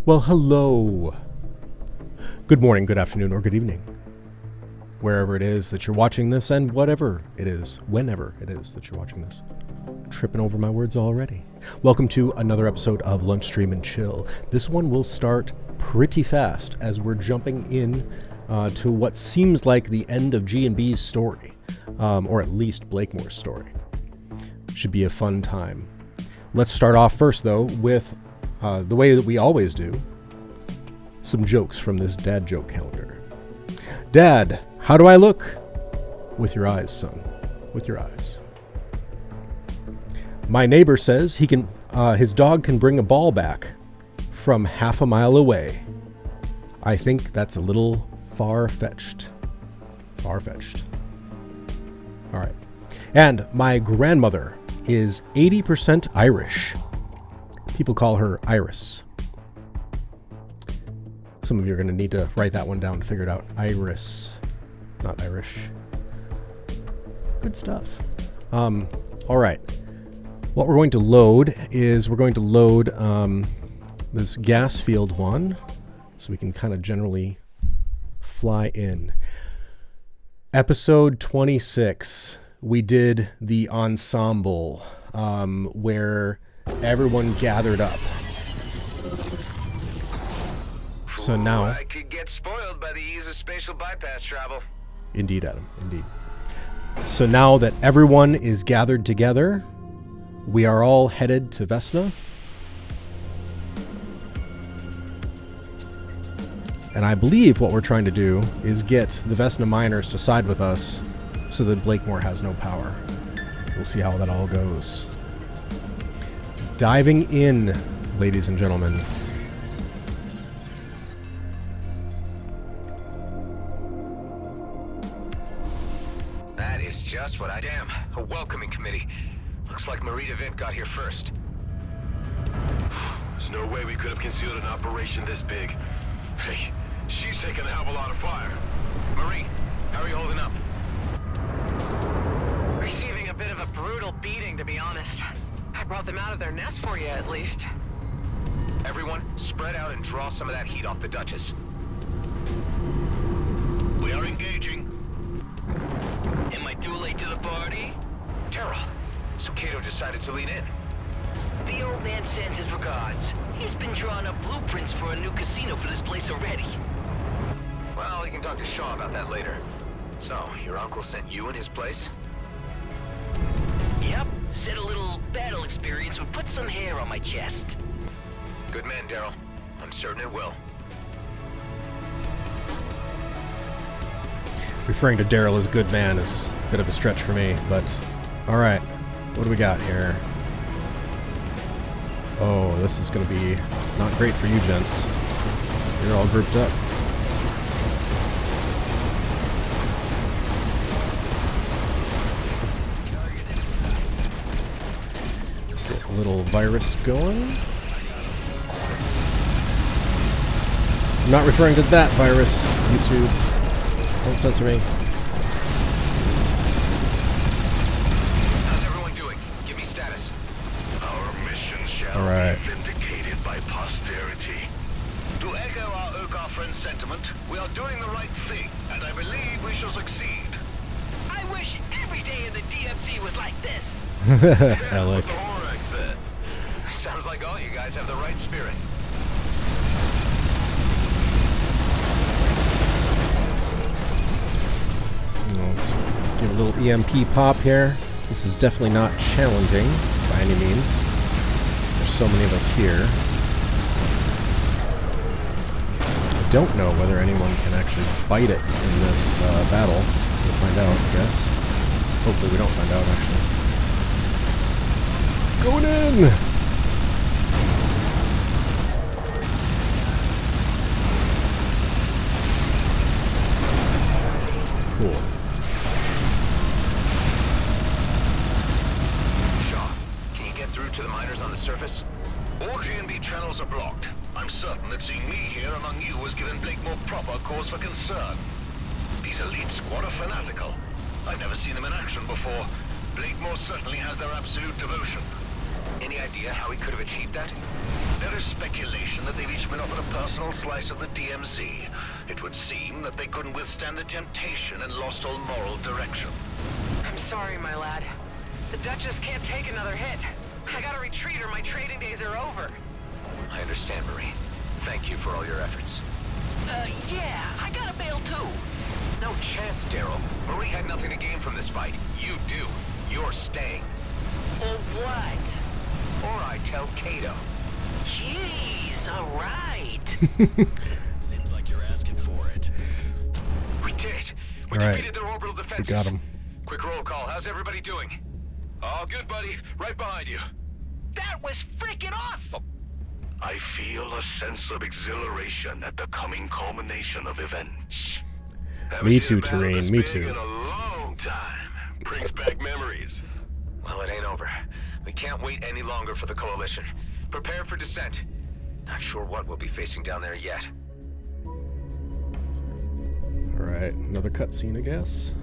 Well, hello. Good morning, good afternoon, or good evening. Wherever it is that you're watching this, and whatever it is, whenever it is that you're watching this. Tripping over my words already. Welcome to another episode of Lunch Stream and Chill. This one will start pretty fast as we're jumping in to what seems like the end of G&B's story, or at least Blakemore's story. Should be a fun time. Let's start off first, though, with the way that we always do, some jokes from this dad joke calendar. Dad, how do I look? With your eyes, son. With your eyes. My neighbor says he can. His dog can bring a ball back from half a mile away. I think that's a little far-fetched. Far-fetched. All right. And my grandmother is 80% Irish. People call her Iris. Some of you are going to need to write that one down to figure it out. Iris, not Irish. Good stuff. All right. What we're going to load is this gas field one, so we can kind of generally fly in. Episode 26, we did the ensemble, where everyone gathered up. So now I could get spoiled by the ease of spatial bypass travel. Indeed, Adam, indeed. So now that everyone is gathered together, we are all headed to Vesna. And I believe what we're trying to do is get the Vesna miners to side with us so that Blakemore has no power. We'll see how that all goes. Diving in, ladies and gentlemen. That is just what Damn, a welcoming committee. Looks like Marie DeVint got here first. There's no way we could have concealed an operation this big. Hey, she's taking a hell of a lot of fire. Marie, how are you holding up? Receiving a bit of a brutal beating, to be honest. I brought them out of their nest for you, at least. Everyone, spread out and draw some of that heat off the Duchess. We are engaging. Am I too late to the party? Daryl, so Cato decided to lean in. The old man sends his regards. He's been drawing up blueprints for a new casino for this place already. Well, you can talk to Shaw about that later. So, your uncle sent you in his place? Yep, said a little battle experience would put some hair on my chest. Good man, Daryl. I'm certain it will. Referring to Daryl as good man is a bit of a stretch for me, but all right. What do we got here? Oh, this is going to be not great for you gents. You're all grouped up. Get a little virus going. I'm not referring to that virus, YouTube. Don't censor me. How's everyone doing? Give me status. Our mission shall Alright. be vindicated by posterity. To echo our Oka friend's sentiment, we are doing the right thing, and I believe we shall succeed. I wish every day in the DMC was like this. Elek. The Horax said. Sounds like all you guys have the right spirit. Let's give a little EMP pop here. This is definitely not challenging by any means. There's so many of us here. I don't know whether anyone can actually fight it in this battle. We'll find out, I guess. Hopefully we don't find out, actually. Going in! Cool. To the miners on the surface? All G&B channels are blocked. I'm certain that seeing me here among you has given Blakemore proper cause for concern. These elite squad are fanatical. I've never seen them in action before. Blakemore certainly has their absolute devotion. Any idea how he could have achieved that? There is speculation that they've each been offered a personal slice of the DMZ. It would seem that they couldn't withstand the temptation and lost all moral direction. I'm sorry, my lad. The Duchess can't take another hit. I gotta retreat or my trading days are over. I understand, Marie. Thank you for all your efforts. Yeah, I gotta bail too. No chance, Daryl. Marie had nothing to gain from this fight. You do. You're staying. Or what? Or I tell Kato. Jeez, alright. Seems like you're asking for it. We did it. We All right. defeated their orbital defenses. We got him. Quick roll call. How's everybody doing? All good, buddy. Right behind you. That was freaking awesome! I feel a sense of exhilaration at the coming culmination of events. Me too, Terrain. Me too. In a long time. Brings back memories. Well, it ain't over. We can't wait any longer for the Coalition. Prepare for descent. Not sure what we'll be facing down there yet. Alright, another cutscene, I guess.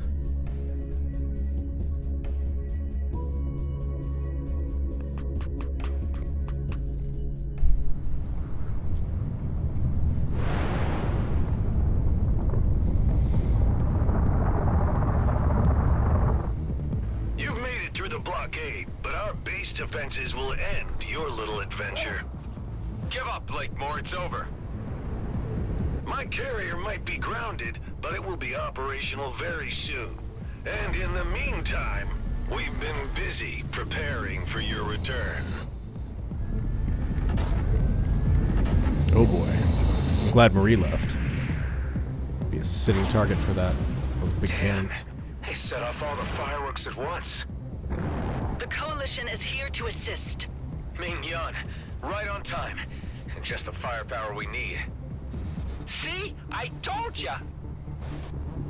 You've made it through the blockade, but our base defenses will end your little adventure. Give up, Blakemore. It's over. My carrier might be grounded, but it will be operational very soon. And in the meantime, we've been busy preparing for your return. Oh boy. I'm glad Marie left. Be a sitting target for that. Those big Damn. cannons. They set off all the fireworks at once. The Coalition is here to assist. Ming Yan, right on time. And just the firepower we need. See? I told ya!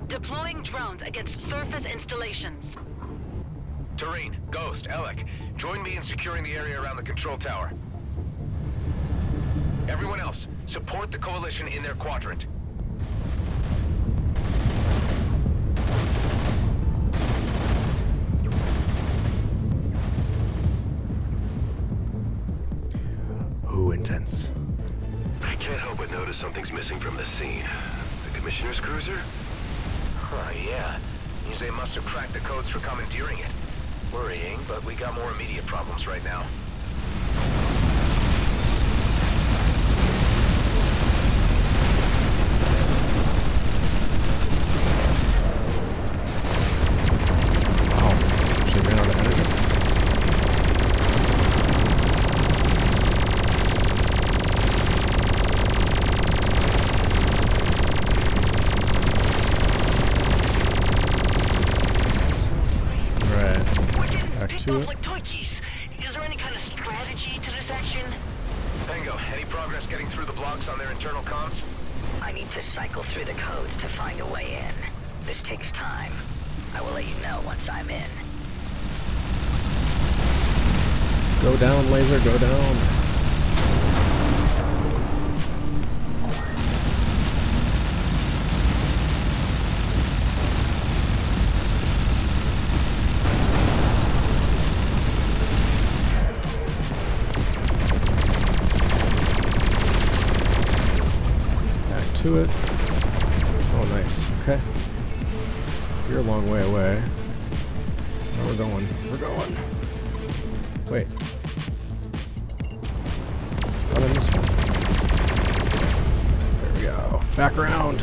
Deploying drones against surface installations. Terrain, Ghost, Elek, join me in securing the area around the control tower. Everyone else, support the Coalition in their quadrant. Ooh, intense. I can't help but notice something's missing from the scene. The Commissioner's cruiser? Oh, yeah. Means they must have cracked the codes for commandeering it. Worrying, but we got more immediate problems right now. Wow. Actually ran out of energy. To it. Like toikies. Is there any kind of strategy to this action? Pengo, any progress getting through the blocks on their internal comms? I need to cycle through the codes to find a way in. This takes time. I will let you know once I'm in. Go down, laser, go down. To it. Oh, nice. Okay. You're a long way away. Where we're going? We're going. Wait. Not on this one. There we go. Back around.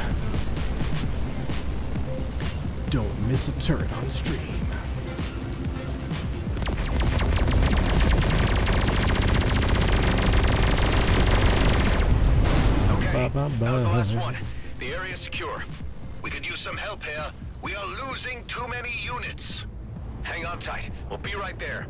Don't miss a turret on stream. That was the last one. The area's secure. We could use some help here. We are losing too many units. Hang on tight. We'll be right there.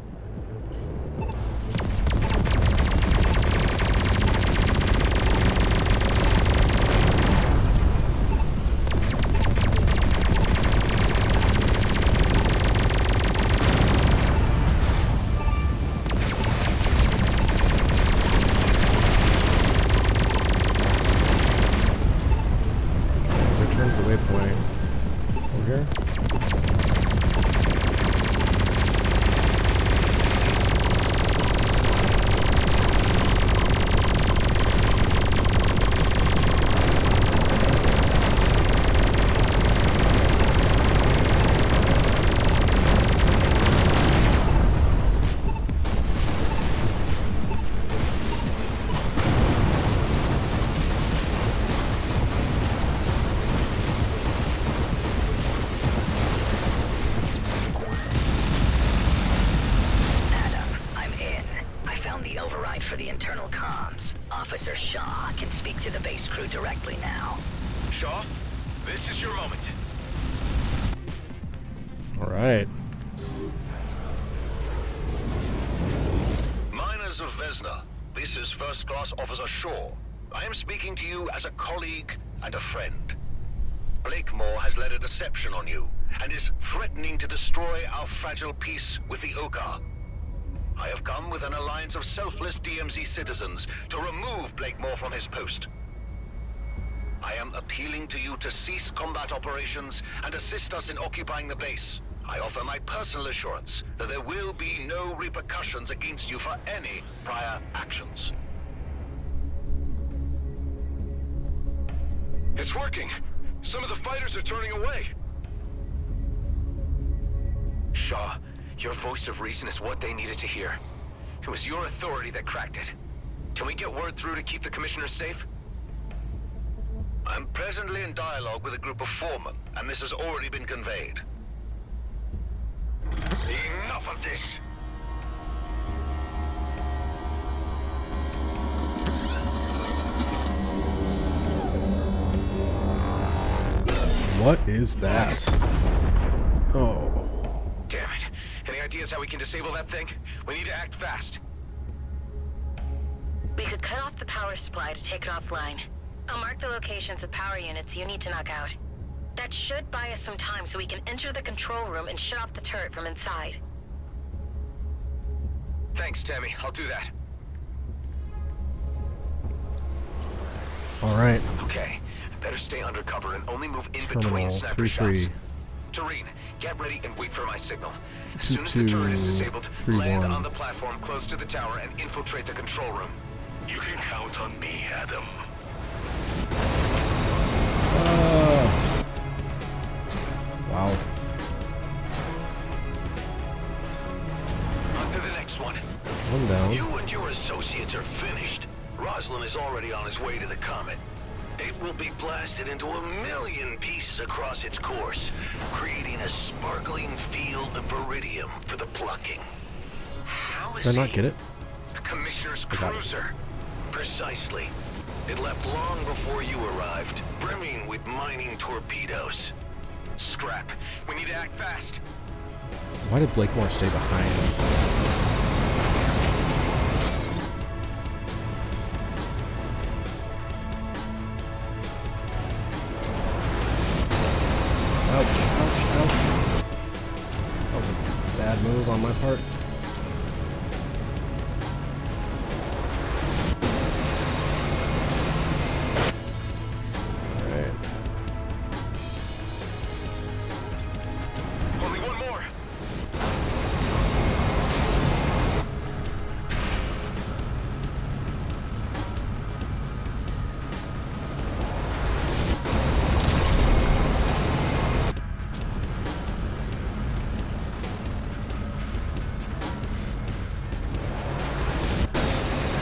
found the override for the internal comms. Officer Shaw can speak to the base crew directly now. Shaw, this is your moment. All right. Miners of Vesna, this is First Class Officer Shaw. I am speaking to you as a colleague and a friend. Blakemore has led a deception on you, and is threatening to destroy our fragile peace with the Oka. I have come with an alliance of selfless DMZ citizens to remove Blakemore from his post. I am appealing to you to cease combat operations and assist us in occupying the base. I offer my personal assurance that there will be no repercussions against you for any prior actions. It's working. Some of the fighters are turning away. Shaw, your voice of reason is what they needed to hear. It was your authority that cracked it. Can we get word through to keep the commissioners safe? I'm presently in dialogue with a group of foremen, and this has already been conveyed. Enough of this. What is that? Oh. Damn it. Any ideas how we can disable that thing? We need to act fast. We could cut off the power supply to take it offline. I'll mark the locations of power units you need to knock out. That should buy us some time so we can enter the control room and shut off the turret from inside. Thanks, Tammy. I'll do that. All right. Okay. Better stay undercover and only move in Terminal between sniper shots. 3-3. Tareen, get ready and wait for my signal. As 2-2, soon as the turret is disabled, 3-1. land on the platform close to the tower and infiltrate the control room. You can count on me, Adam. Wow. On to the next one. One down. You and your associates are finished. Roslin is already on his way to the comet. It will be blasted into 1,000,000 pieces across its course, creating a sparkling field of iridium for the plucking. How is Did I not he? get it? The Commissioner's I got it. cruiser. Precisely. It left long before you arrived, brimming with mining torpedoes. Scrap. We need to act fast. Why did Blakemore stay behind? Ouch, ouch, ouch. That was a bad move on my part. Alright. Only one more.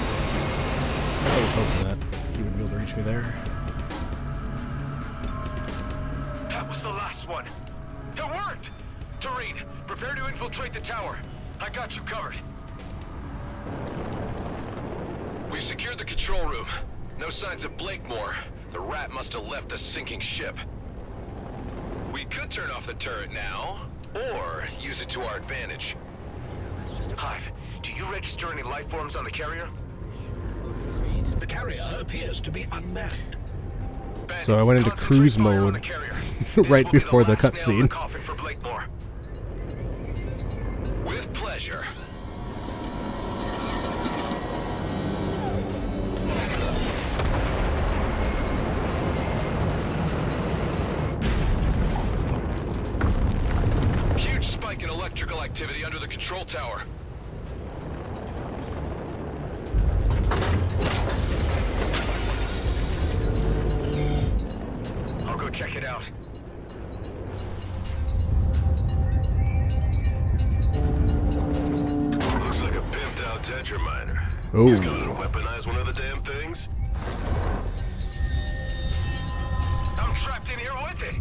I was hoping that he would be able to reach me there. That was the last one. It worked! Tareen, prepare to infiltrate the tower. I got you covered. We've secured the control room. No signs of Blakemore. The rat must have left the sinking ship. We could turn off the turret now, or use it to our advantage. Hive, do you register any life forms on the carrier? The carrier appears to be unmanned. Ben, So I went into concentrate cruise fire on mode the carrier. right This will be before the last nail in cutscene. the coffin for Blakemore. With pleasure. Huge spike in electrical activity under the control tower. I'll go check it out. Looks like a pimped out Tetra miner. Oh. He's gonna weaponize one of the damn things. I'm trapped in here with it.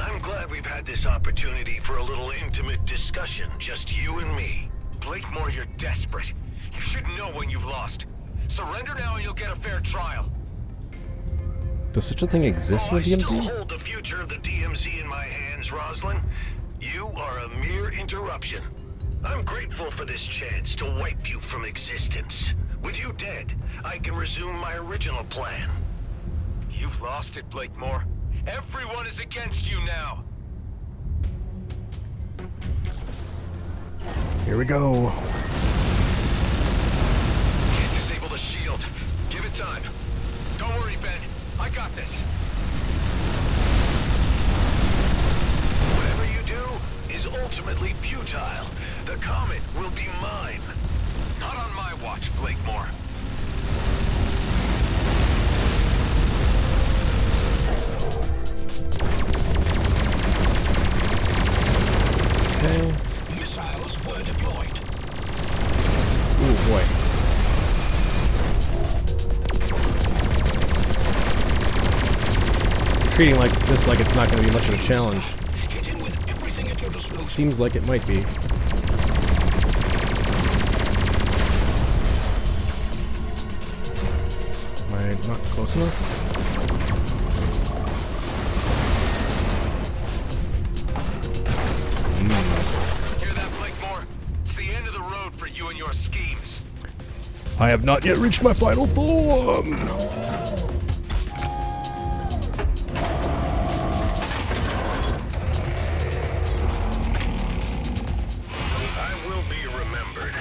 I'm glad we've had this opportunity for a little intimate discussion, just you and me. Blakemore, you're desperate. You should know when you've lost. Surrender now and you'll get a fair trial. Does such a thing exist in the I still DMZ? hold the future of the DMZ in my hands, Roslin. You are a mere interruption. I'm grateful for this chance to wipe you from existence. With you dead, I can resume my original plan. You've lost it, Blakemore. Everyone is against you now. Here we go. Can't disable the shield. Give it time. Don't worry, Ben. I got this. Whatever you do is ultimately futile. The comet will be mine. Not on my watch, Blakemore. Okay. Missiles were deployed. Ooh, boy. Treating like this like it's not going to be much of a challenge. Hit in with everything at your disposal. Seems like it might be. Am I not close enough? Hear that, Blakemore? It's the end of the road for you and your schemes. I have not yet reached my final form. I will be remembered.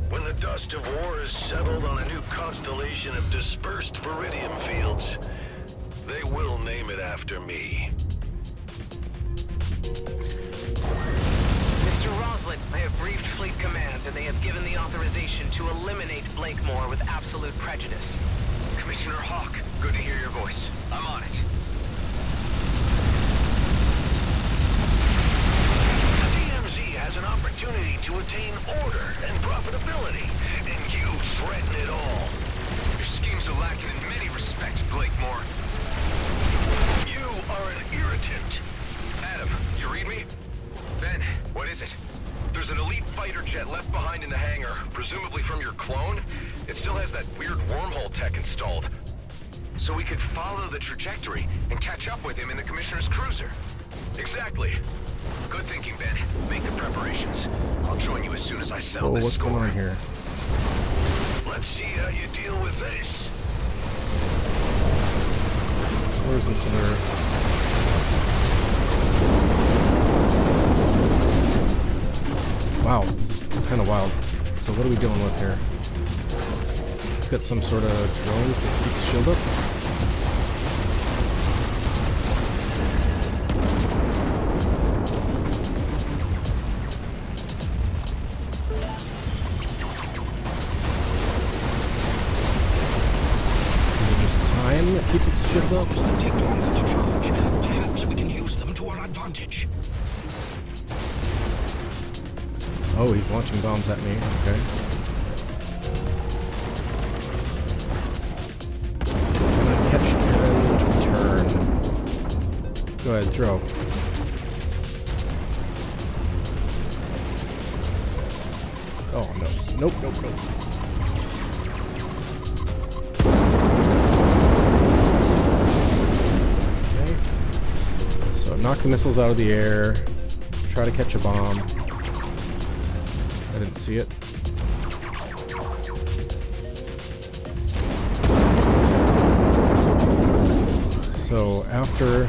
When the dust of war is settled on a new constellation of dispersed viridium fields, they will name it after me. Mr. Roslin, I have briefed Fleet Command, and they have given the authorization to eliminate Blakemore with absolute prejudice. Commissioner Hawk, good to hear your voice. I'm on it. The DMZ has an opportunity to attain order and profitability, and you threaten it all. Your schemes are lacking in many respects, Blakemore. You are an irritant. Adam, you read me? Ben, what is it? There's an elite fighter jet left behind in the hangar, presumably from your clone. It still has that weird wormhole tech installed. So we could follow the trajectory and catch up with him in the Commissioner's cruiser. Exactly. Good thinking, Ben. Make the preparations. I'll join you as soon as I settle Oh, this what's score. going on here? Let's see how you deal with this. Where's this other? Wow, this is kind of wild. So what are we dealing with here? It's got some sort of drones that keep the shield up. Is it just time that keeps its shield up? Bombs that take longer to charge. Perhaps we can use them to our advantage. Oh, he's launching bombs at me. Okay. Can I catch and return? Go ahead, throw. Oh, no. Nope, nope, nope. Okay. So knock the missiles out of the air. Try to catch a bomb. I didn't see it. So after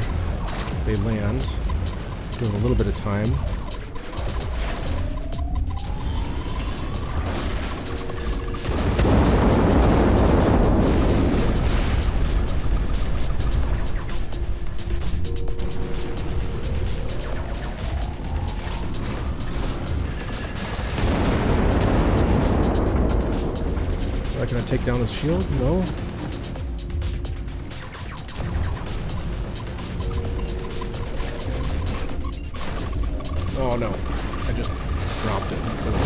they land, doing a little bit of time. Can I take down his shield? No. Oh no. I just dropped it instead of...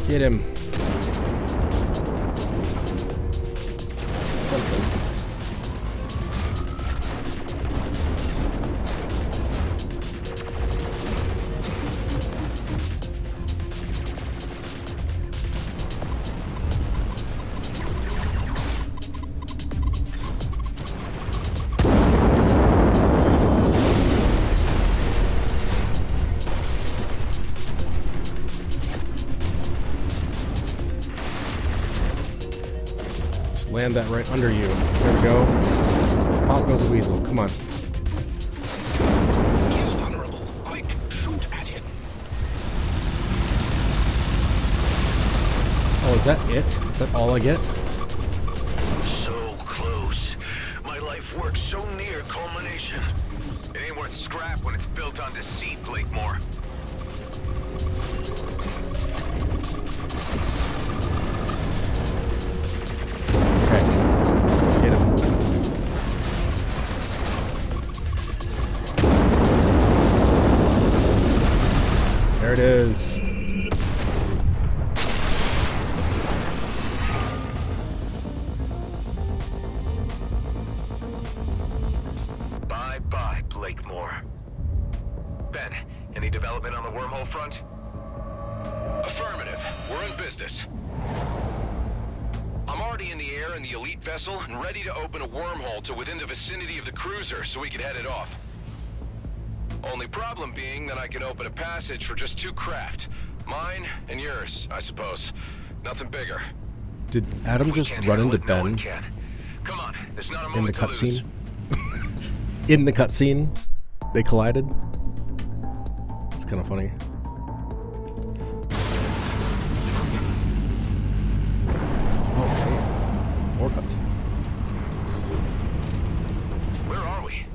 Get him. Central land that right under you. There we go. Pop goes a weasel. Come on. He is vulnerable. Quick, shoot at him. Oh, is that it? Is that all I get? So close. My life works so near culmination. It ain't worth scrap when it's built on deceit, Blakemore. Okay. Get him. There it is. Bye-bye, Blakemore. Ben, any development on the wormhole front? Affirmative. We're in business. I'm already in the air in the Elite vessel and ready to open a wormhole to within the vicinity of the cruiser so we can head it off. Only problem being that I can open a passage for just 2 craft. Mine and yours, I suppose. Nothing bigger. Did Adam just run into Ben Come on, there's not a in the moment to lose. cutscene? In the cutscene, they collided. It's kind of funny. Oh, more cutscene. Where are we?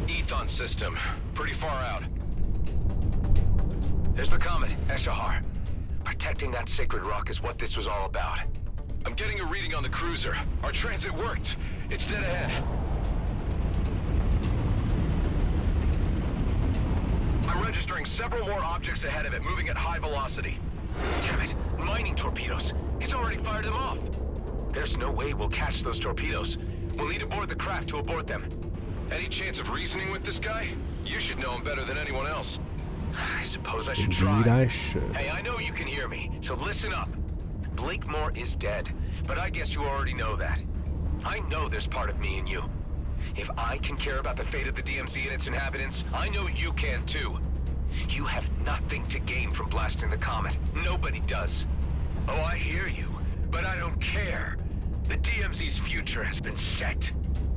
Ethon system. Pretty far out. There's the comet, Eshahar. Protecting that sacred rock is what this was all about. I'm getting a reading on the cruiser. Our transit worked. It's dead ahead. I'm registering several more objects ahead of it, moving at high velocity. Damn it, mining torpedoes. It's already fired them off. There's no way we'll catch those torpedoes. We'll need to board the craft to abort them. Any chance of reasoning with this guy? You should know him better than anyone else. I suppose I should try. Indeed I should. Hey, I know you can hear me, so listen up. Blakemore is dead, but I guess you already know that. I know there's part of me in you. If I can care about the fate of the DMZ and its inhabitants, I know you can too. You have nothing to gain from blasting the comet. Nobody does. Oh, I hear you, but I don't care. The DMZ's future has been set.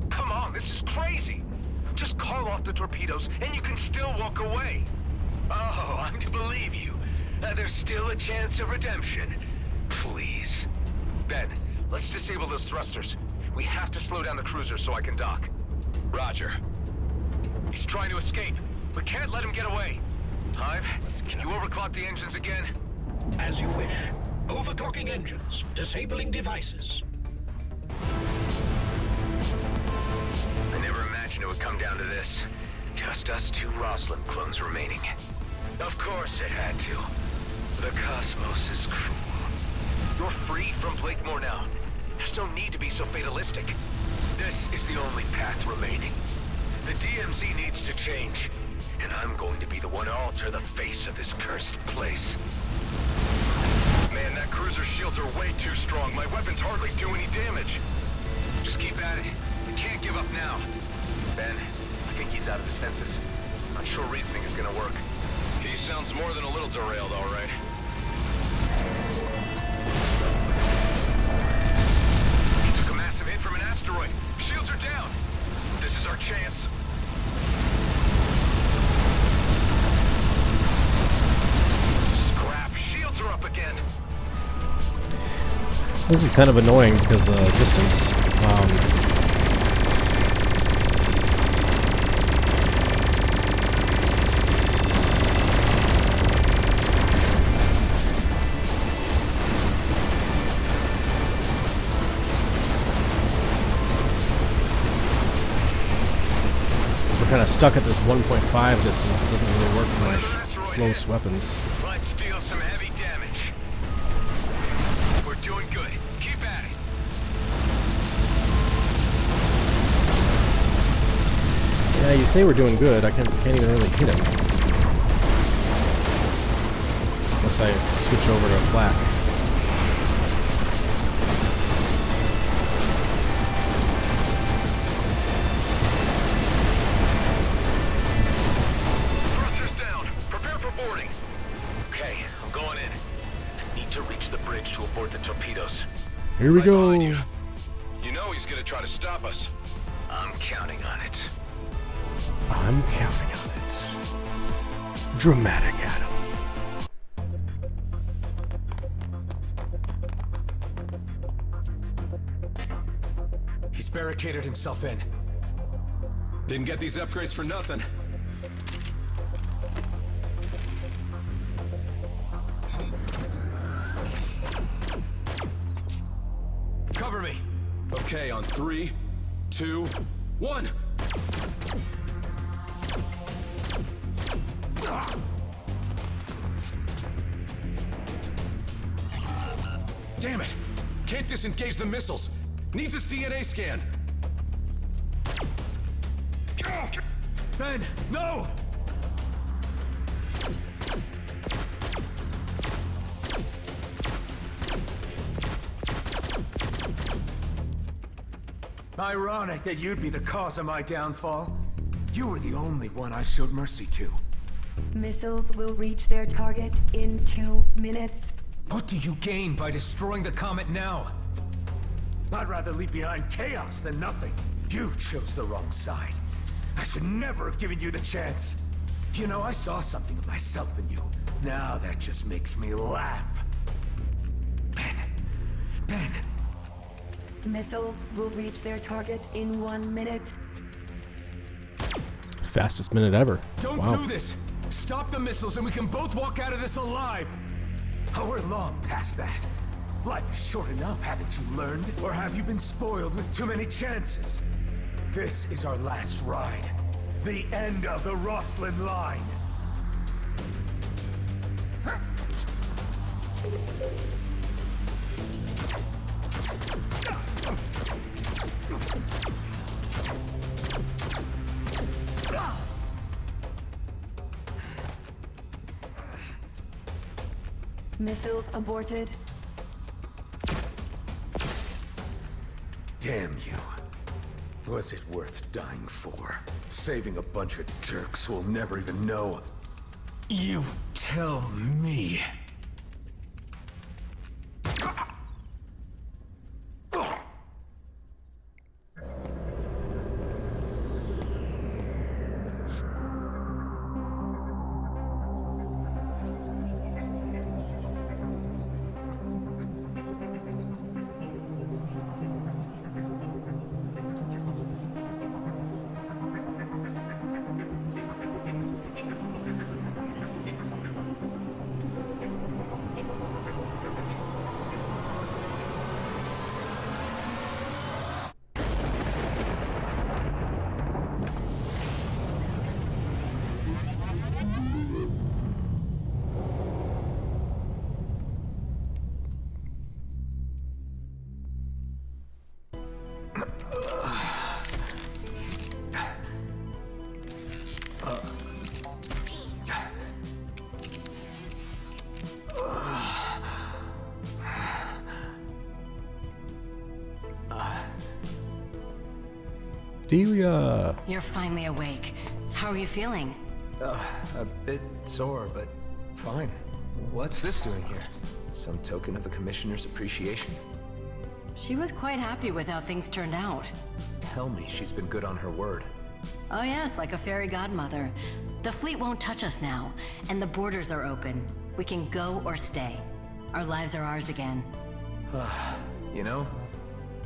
Come on, this is crazy. Just call off the torpedoes and you can still walk away. Oh, I'm to believe you. There's still a chance of redemption. Please. Ben, let's disable those thrusters. We have to slow down the cruiser so I can dock. Roger. He's trying to escape. We can't let him get away. Hive, can you overclock the engines again? As you wish. Overclocking engines. Disabling devices. I never imagined it would come down to this. Just us 2 Roslin clones remaining. Of course it had to. The cosmos is cruel. You're free from Blakemore now. There's no need to be so fatalistic. This is the only path remaining. The DMZ needs to change, and I'm going to be the one to alter the face of this cursed place. Man, that cruiser's shields are way too strong. My weapons hardly do any damage. Just keep at it. We can't give up now. Ben, I think he's out of his senses. Not sure reasoning is gonna work. He sounds more than a little derailed, all right. He took a massive hit from an asteroid. Shields are down. This is our chance. Scrap. Shields are up again. This is kind of annoying because the distance. We're kind of stuck at this 1.5 distance. It doesn't really work for my close weapons. Let's deal some heavy damage. We're doing good. Keep at it. Yeah, you say we're doing good. I can't even really hit him. Unless I switch over to flak. Thrusters down. Prepare for boarding. Okay, I'm going in. I need to reach the bridge to abort the torpedoes. Here we Right behind go. you. gonna try to stop us. I'm counting on it. I'm counting on it. Dramatic Adam. He's barricaded himself in. Didn't get these upgrades for nothing. Cover me! Okay, on 3, 2, 1. Damn it! Can't disengage the missiles. Needs his DNA scan. Ben, no! Ironic that you'd be the cause of my downfall. You were the only one I showed mercy to. Missiles will reach their target in 2 minutes. What do you gain by destroying the comet now? I'd rather leave behind chaos than nothing. You chose the wrong side. I should never have given you the chance. You know, I saw something of myself in you. Now that just makes me laugh. Ben. Missiles will reach their target in 1 minute. Fastest minute ever. Don't do this! Stop the missiles and we can both walk out of this alive! Oh, we're long past that. Life is short enough, haven't you learned? Or have you been spoiled with too many chances? This is our last ride. The end of the Roslin line. Missiles aborted. Damn you. Was it worth dying for? Saving a bunch of jerks who'll never even know. You tell me. Delia! You're finally awake. How are you feeling? A bit sore, but fine. What's this doing here? Some token of the Commissioner's appreciation? She was quite happy with how things turned out. Tell me she's been good on her word. Oh yes, like a fairy godmother. The fleet won't touch us now, and the borders are open. We can go or stay. Our lives are ours again. You know,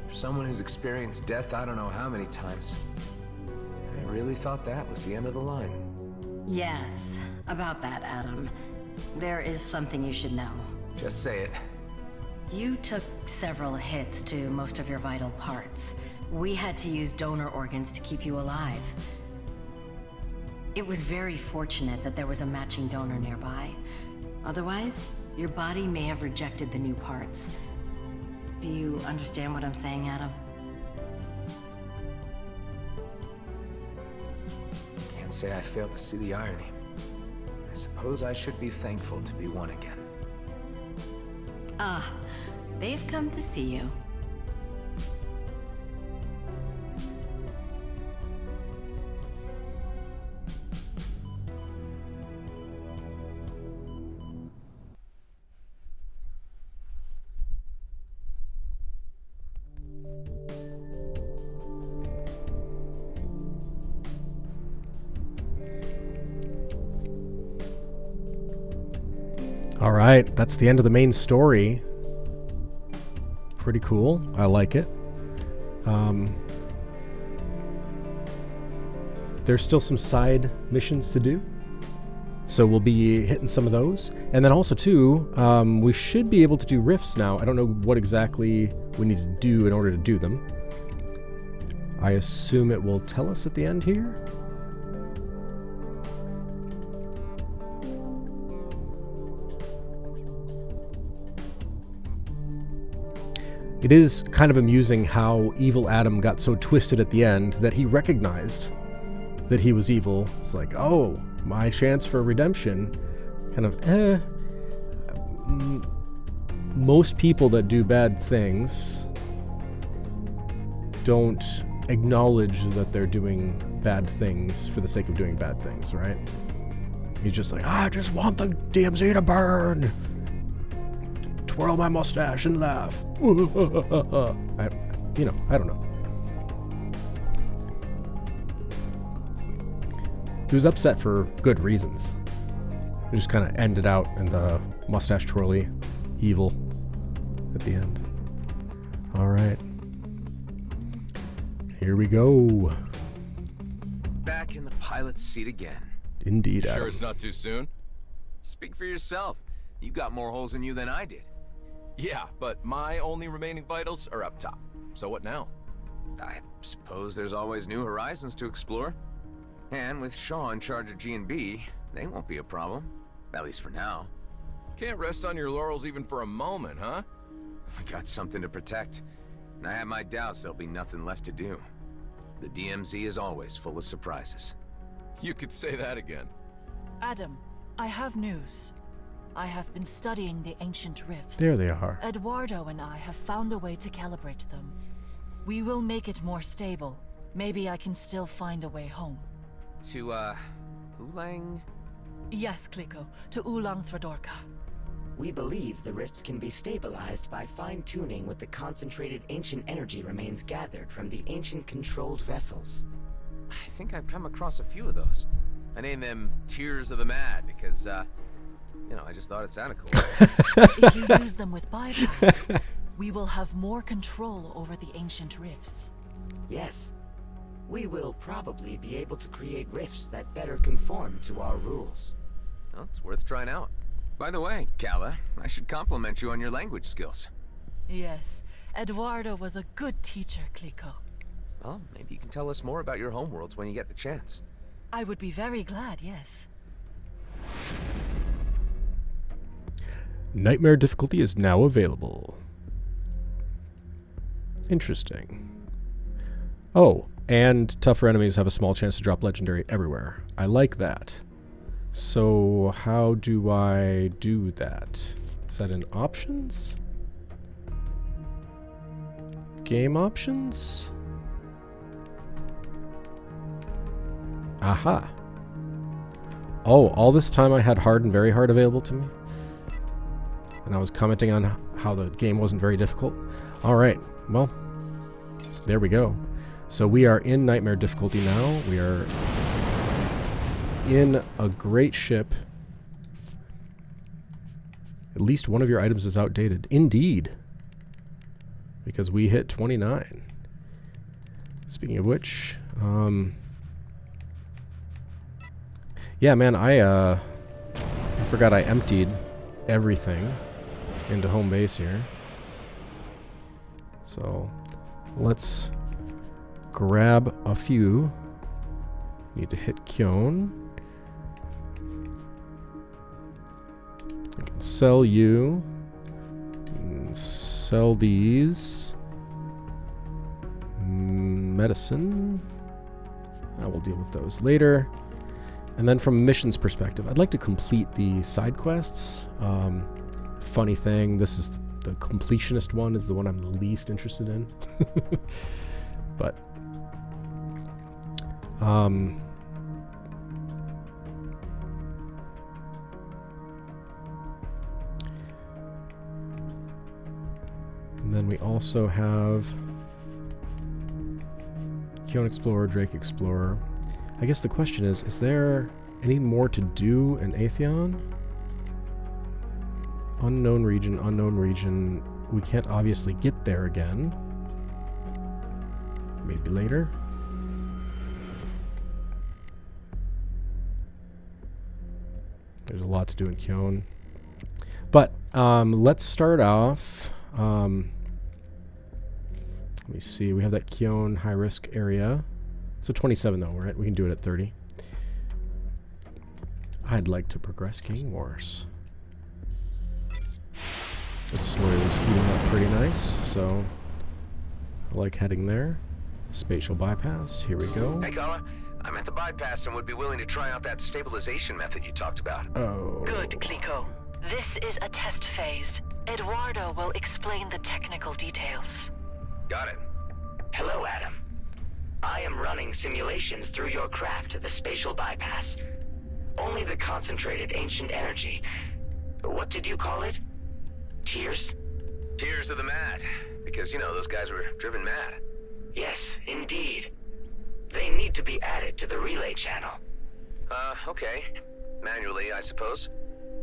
for someone who's experienced death I don't know how many times, I really thought that was the end of the line. Yes, about that, Adam. There is something you should know. Just say it. You took several hits to most of your vital parts. We had to use donor organs to keep you alive. It was very fortunate that there was a matching donor nearby. Otherwise, your body may have rejected the new parts. Do you understand what I'm saying, Adam? Can't say I failed to see the irony. I suppose I should be thankful to be one again. Ah, they've come to see you. All right, that's the end of the main story. Pretty cool. I like it. There's still some side missions to do, so we'll be hitting some of those. And then also, too, we should be able to do rifts now. I don't know what exactly we need to do in order to do them. I assume it will tell us at the end here. It is kind of amusing how Evil Adam got so twisted at the end that he recognized that he was evil. It's like, oh, my chance for redemption. Kind of, most people that do bad things don't acknowledge that they're doing bad things for the sake of doing bad things, right? He's just like, I just want the DMZ to burn. Twirl my mustache and laugh. I don't know. He was upset for good reasons. He just kind of ended out in the mustache twirly evil at the end. All right. Here we go. Back in the pilot's seat again. Indeed, Sure Adam. it's not too soon? Speak for yourself. You got more holes in you than I did. Yeah, but my only remaining vitals are up top. So what now? I suppose there's always new horizons to explore. And with Shaw in charge of G&B, they won't be a problem. At least for now. Can't rest on your laurels even for a moment, huh? We got something to protect. And I have my doubts there'll be nothing left to do. The DMZ is always full of surprises. You could say that again. Adam, I have news. I have been studying the ancient rifts. There they are. Eduardo and I have found a way to calibrate them. We will make it more stable. Maybe I can still find a way home. To, Ulang? Yes, Kliko, to Ulang Thradorka. We believe the rifts can be stabilized by fine-tuning with the concentrated ancient energy remains gathered from the ancient controlled vessels. I think I've come across a few of those. I named them Tears of the Mad because, I just thought it sounded cool. If you use them with bypass, we will have more control over the ancient rifts. Yes. We will probably be able to create rifts that better conform to our rules. Well, it's worth trying out. By the way, Calla, I should compliment you on your language skills. Yes, Eduardo was a good teacher, Kliko. Well, maybe you can tell us more about your homeworlds when you get the chance. I would be very glad, yes. Nightmare difficulty is now available. Interesting. Oh, and tougher enemies have a small chance to drop legendary everywhere. I like that. So how do I do that? Is that in options? Game options? Aha. Oh, all this time I had hard and very hard available to me? And I was commenting on how the game wasn't very difficult? Alright, well, there we go. So we are in Nightmare difficulty now. We are in a great ship. At least one of your items is outdated. Indeed. Because we hit 29. Speaking of which, yeah, man, I forgot I emptied everything into Homebase here. So let's grab a few. Need to hit Kyon. I can sell you. And sell these. Medicine. I will deal with those later. And then from a missions perspective, I'd like to complete the side quests. Funny thing, this is the completionist one, is the one I'm the least interested in. But and then we also have Kyon Explorer, Drake Explorer. I guess the question is there any more to do in Atheon? Unknown region, unknown region. We can't obviously get there again. Maybe later. There's a lot to do in Kyon. But let's start off. Let me see. We have that Kyon high risk area. So 27 though, right? We can do it at 30. I'd like to progress Gang Wars. This story was heating up pretty nice, so I like heading there. Spatial bypass, here we go. Hey, Caller. I'm at the bypass and would be willing to try out that stabilization method you talked about. Oh. Good, Clico. This is a test phase. Eduardo will explain the technical details. Got it. Hello, Adam. I am running simulations through your craft to the spatial bypass. Only the concentrated ancient energy. What did you call it? Tears? Tears of the mad. Because, you know, those guys were driven mad. Yes, indeed. They need to be added to the relay channel. Okay. Manually, I suppose.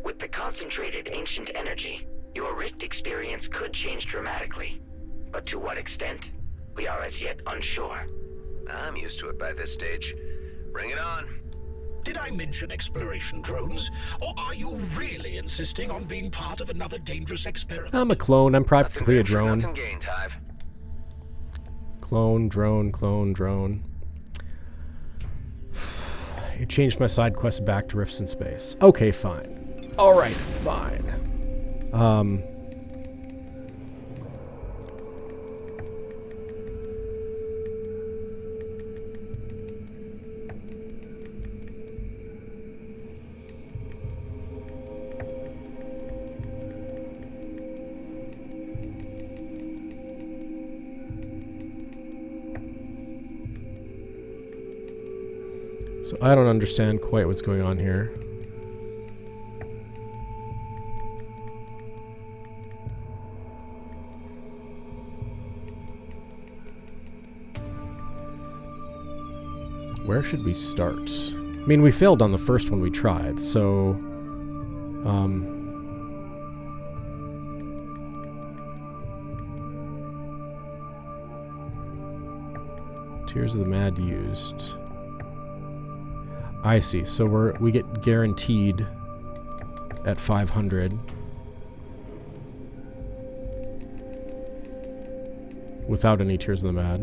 With the concentrated ancient energy, your rift experience could change dramatically. But to what extent, we are as yet unsure. I'm used to it by this stage. Bring it on. Did I mention exploration drones? Or are you really insisting on being part of another dangerous experiment? I'm a clone. I'm practically a drone. Nothing gained, Hive. Clone, drone, clone, drone. It changed my side quest back to Rifts in Space. Okay, fine. Alright, fine. So I don't understand quite what's going on here. Where should we start? I mean, we failed on the first one we tried, so... Tears of the Mad used. I see. So we get guaranteed at 500 without any Tears of the Mad.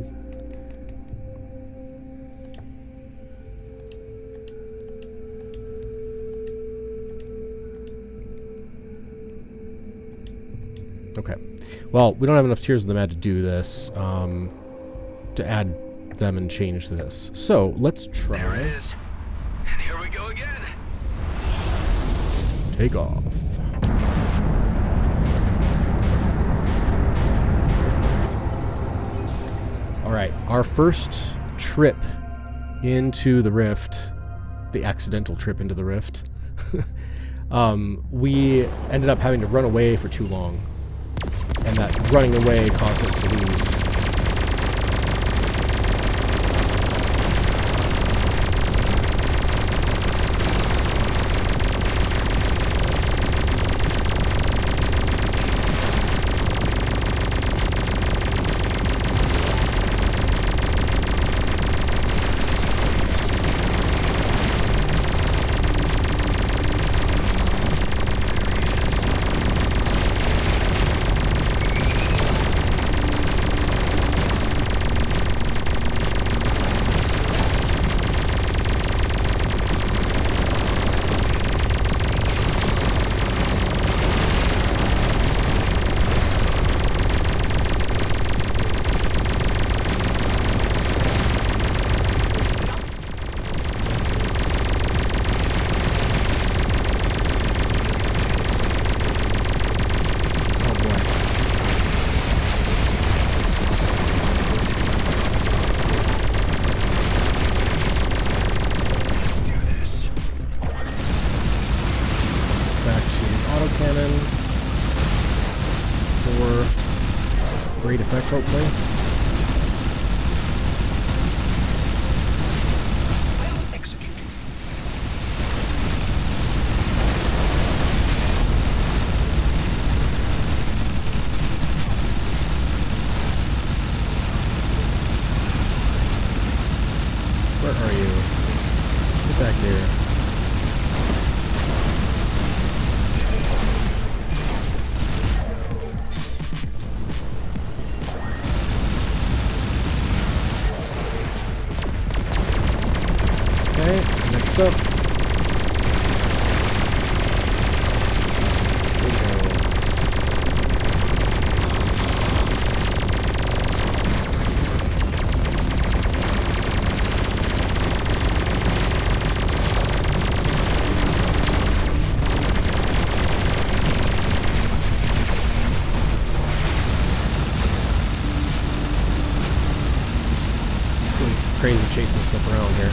Okay. Well, we don't have enough Tears of the Mad to do this, to add them and change this. So let's try. There it is. And here we go again. Take off. Alright, our first trip into the rift, the accidental trip into the rift, we ended up having to run away for too long. And that running away caused us to lose. Hopefully. back here. Okay, next up. Crazy chasing stuff around here.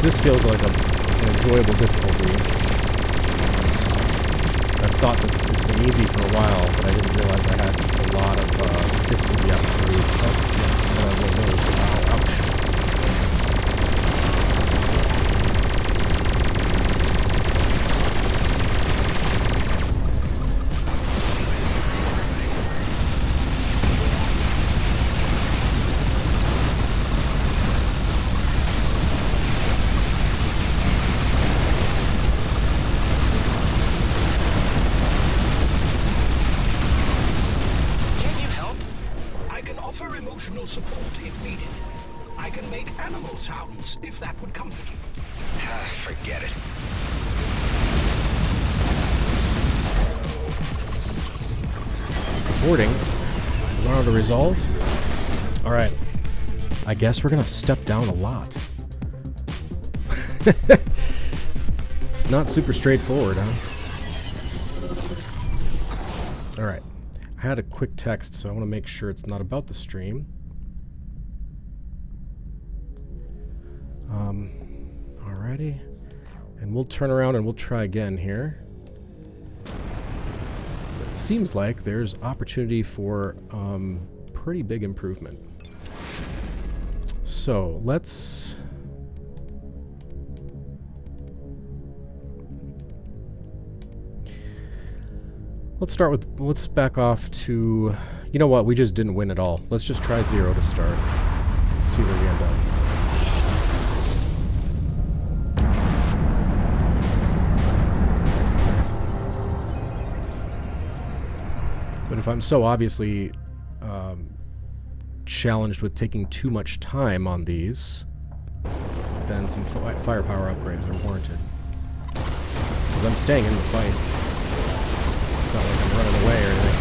This feels like an enjoyable difficulty. I've thought that it's been easy for a while, but I didn't realize I had a lot of difficulty opportunities. Oh, yeah, one of those. Wow, ouch. Support if needed. I can make animal sounds if that would comfort you. Forget it. Boarding. We're on to resolve. Alright. I guess we're gonna step down a lot. It's not super straightforward, huh? Alright. I had a quick text, so I want to make sure it's not about the stream. Alrighty. And we'll turn around and we'll try again here. It seems like there's opportunity for pretty big improvement. So let's start with, let's back off to, you know what, we just didn't win at all. Let's just try 0 to start. Let's see where we end up. But if I'm so obviously challenged with taking too much time on these, then some firepower upgrades are warranted. Because I'm staying in the fight. It's not like I'm running away or anything.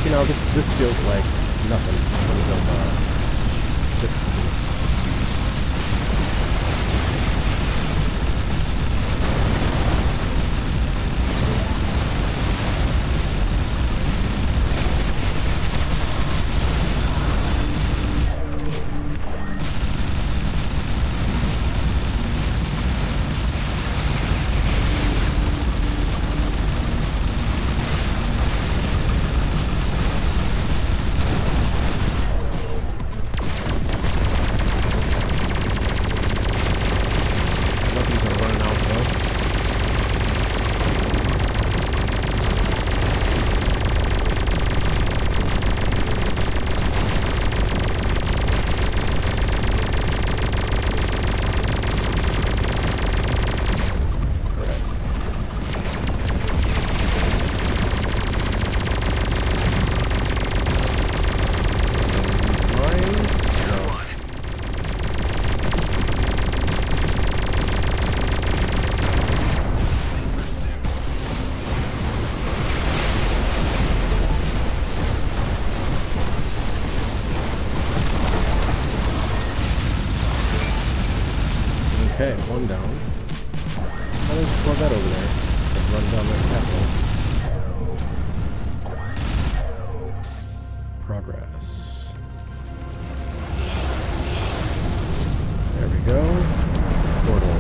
See, now this feels like nothing in terms of difficulty. Okay, one down. How does plug that over there? Just run down that capital. Progress. There we go. Portal.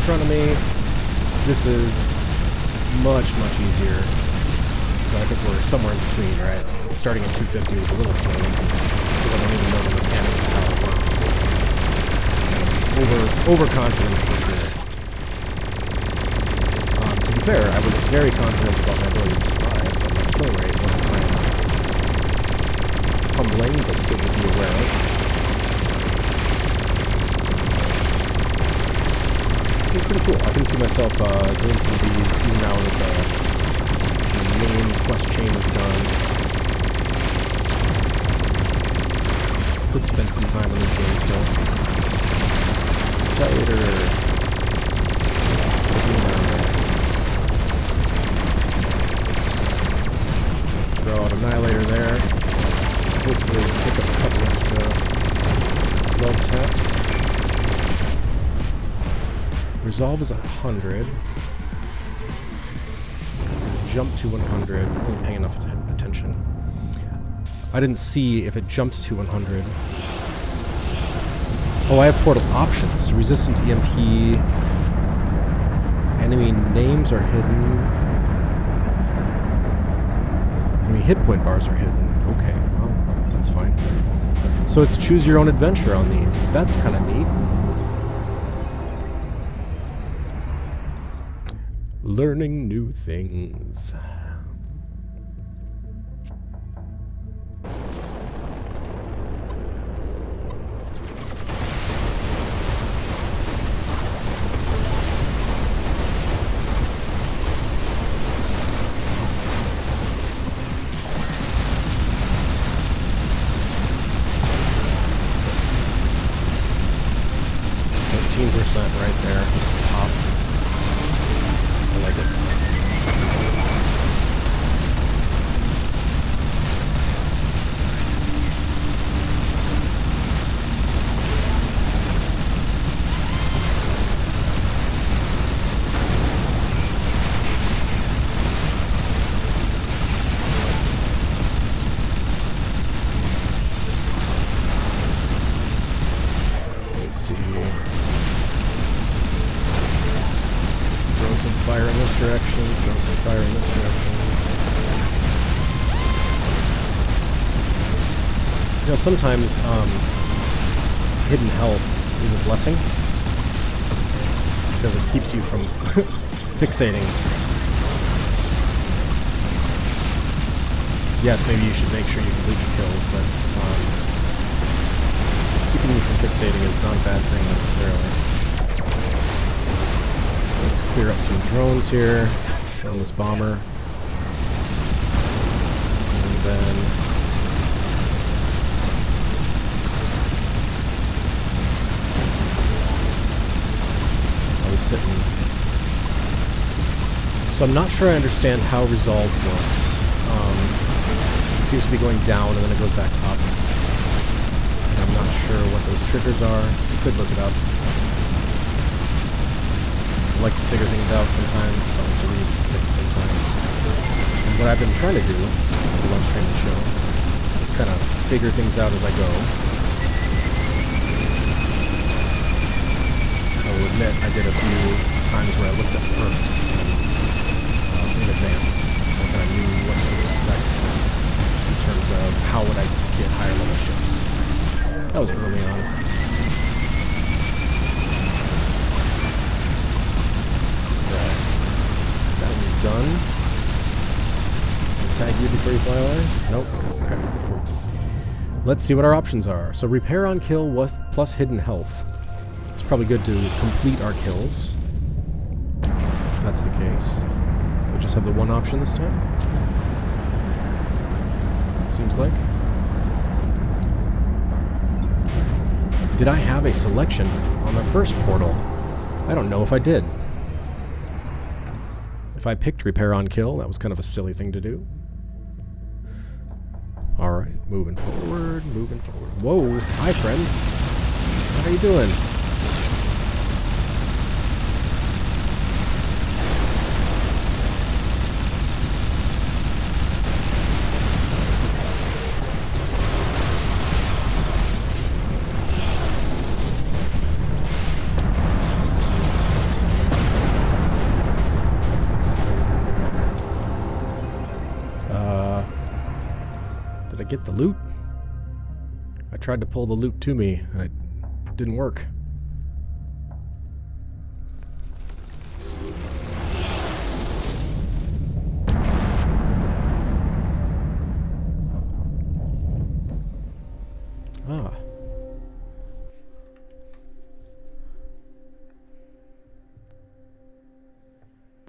front of me. This is much, much easier. So I think we're somewhere in between, right? Starting at 250 was a little slow, because I don't even know the mechanics of how it works. Overconfidence for sure. To be fair, I was very confident about my ability to survive, but my kill rate wasn't quite humbling, but good to be aware of. It's pretty cool. I can see myself doing some of these even now that the main quest chain is done. Could spend some time on this game still. Later. Throw out Annihilator there. Hopefully pick up a couple extra love taps. Resolve is 100. Jump to 100. I wasn't paying enough attention. I didn't see if it jumped to 100. Oh, I have portal options. Resistant EMP. Enemy names are hidden. Enemy hit point bars are hidden. Okay, well, that's fine. So it's choose your own adventure on these. That's kind of neat. Learning new things. Right there, just pop. I like it. Let's see. Fire in this direction, throw some fire in this direction. You know, sometimes hidden health is a blessing because it keeps you from fixating. Yes, maybe you should make sure you complete your kills, but keeping you from fixating is not a bad thing necessarily. Let's clear up some drones here on this bomber. And then I was sitting. So I'm not sure I understand how resolve works. It seems to be going down and then it goes back up. And I'm not sure what those triggers are. You could look it up. I like to figure things out sometimes, I like to read things sometimes. And what I've been trying to do with the Lunch Training Show is kind of figure things out as I go. I will admit I did a few times where I looked at perks in advance, so that I knew what to expect in terms of how would I get higher level ships. That was early on. Done. Tag you before you fly away? Nope. Okay, cool. Let's see what our options are. So repair on kill with plus hidden health. It's probably good to complete our kills. If that's the case. We just have the one option this time. Seems like. Did I have a selection on the first portal? I don't know if I did. If I picked repair on kill, that was kind of a silly thing to do. Alright, moving forward, moving forward. Whoa, hi friend. How you doing? get the loot? I tried to pull the loot to me, and it didn't work. Ah.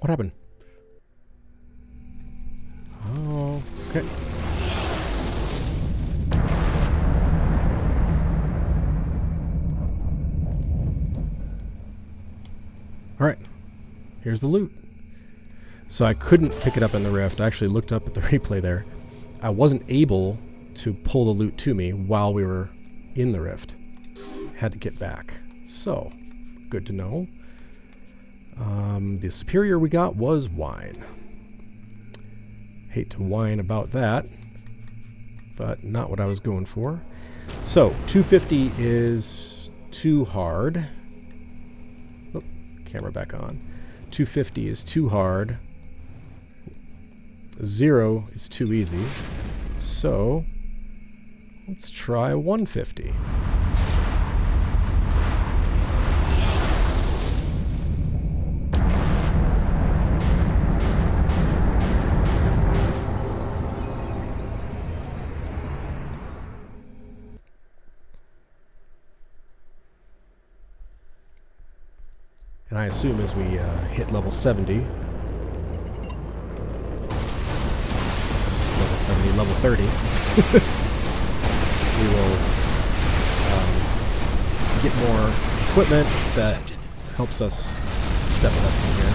What happened? Oh, okay. Alright. Here's the loot. So I couldn't pick it up in the rift. I actually looked up at the replay there. I wasn't able to pull the loot to me while we were in the rift. Had to get back. So, good to know. The superior we got was wine. Hate to whine about that, but not what I was going for. So, 250 is too hard. Oh, camera back on. 250 is too hard. 0 is too easy. So, let's try 150. And I assume as we hit level 70, level 70, level 30, we will get more equipment that helps us step it up from here.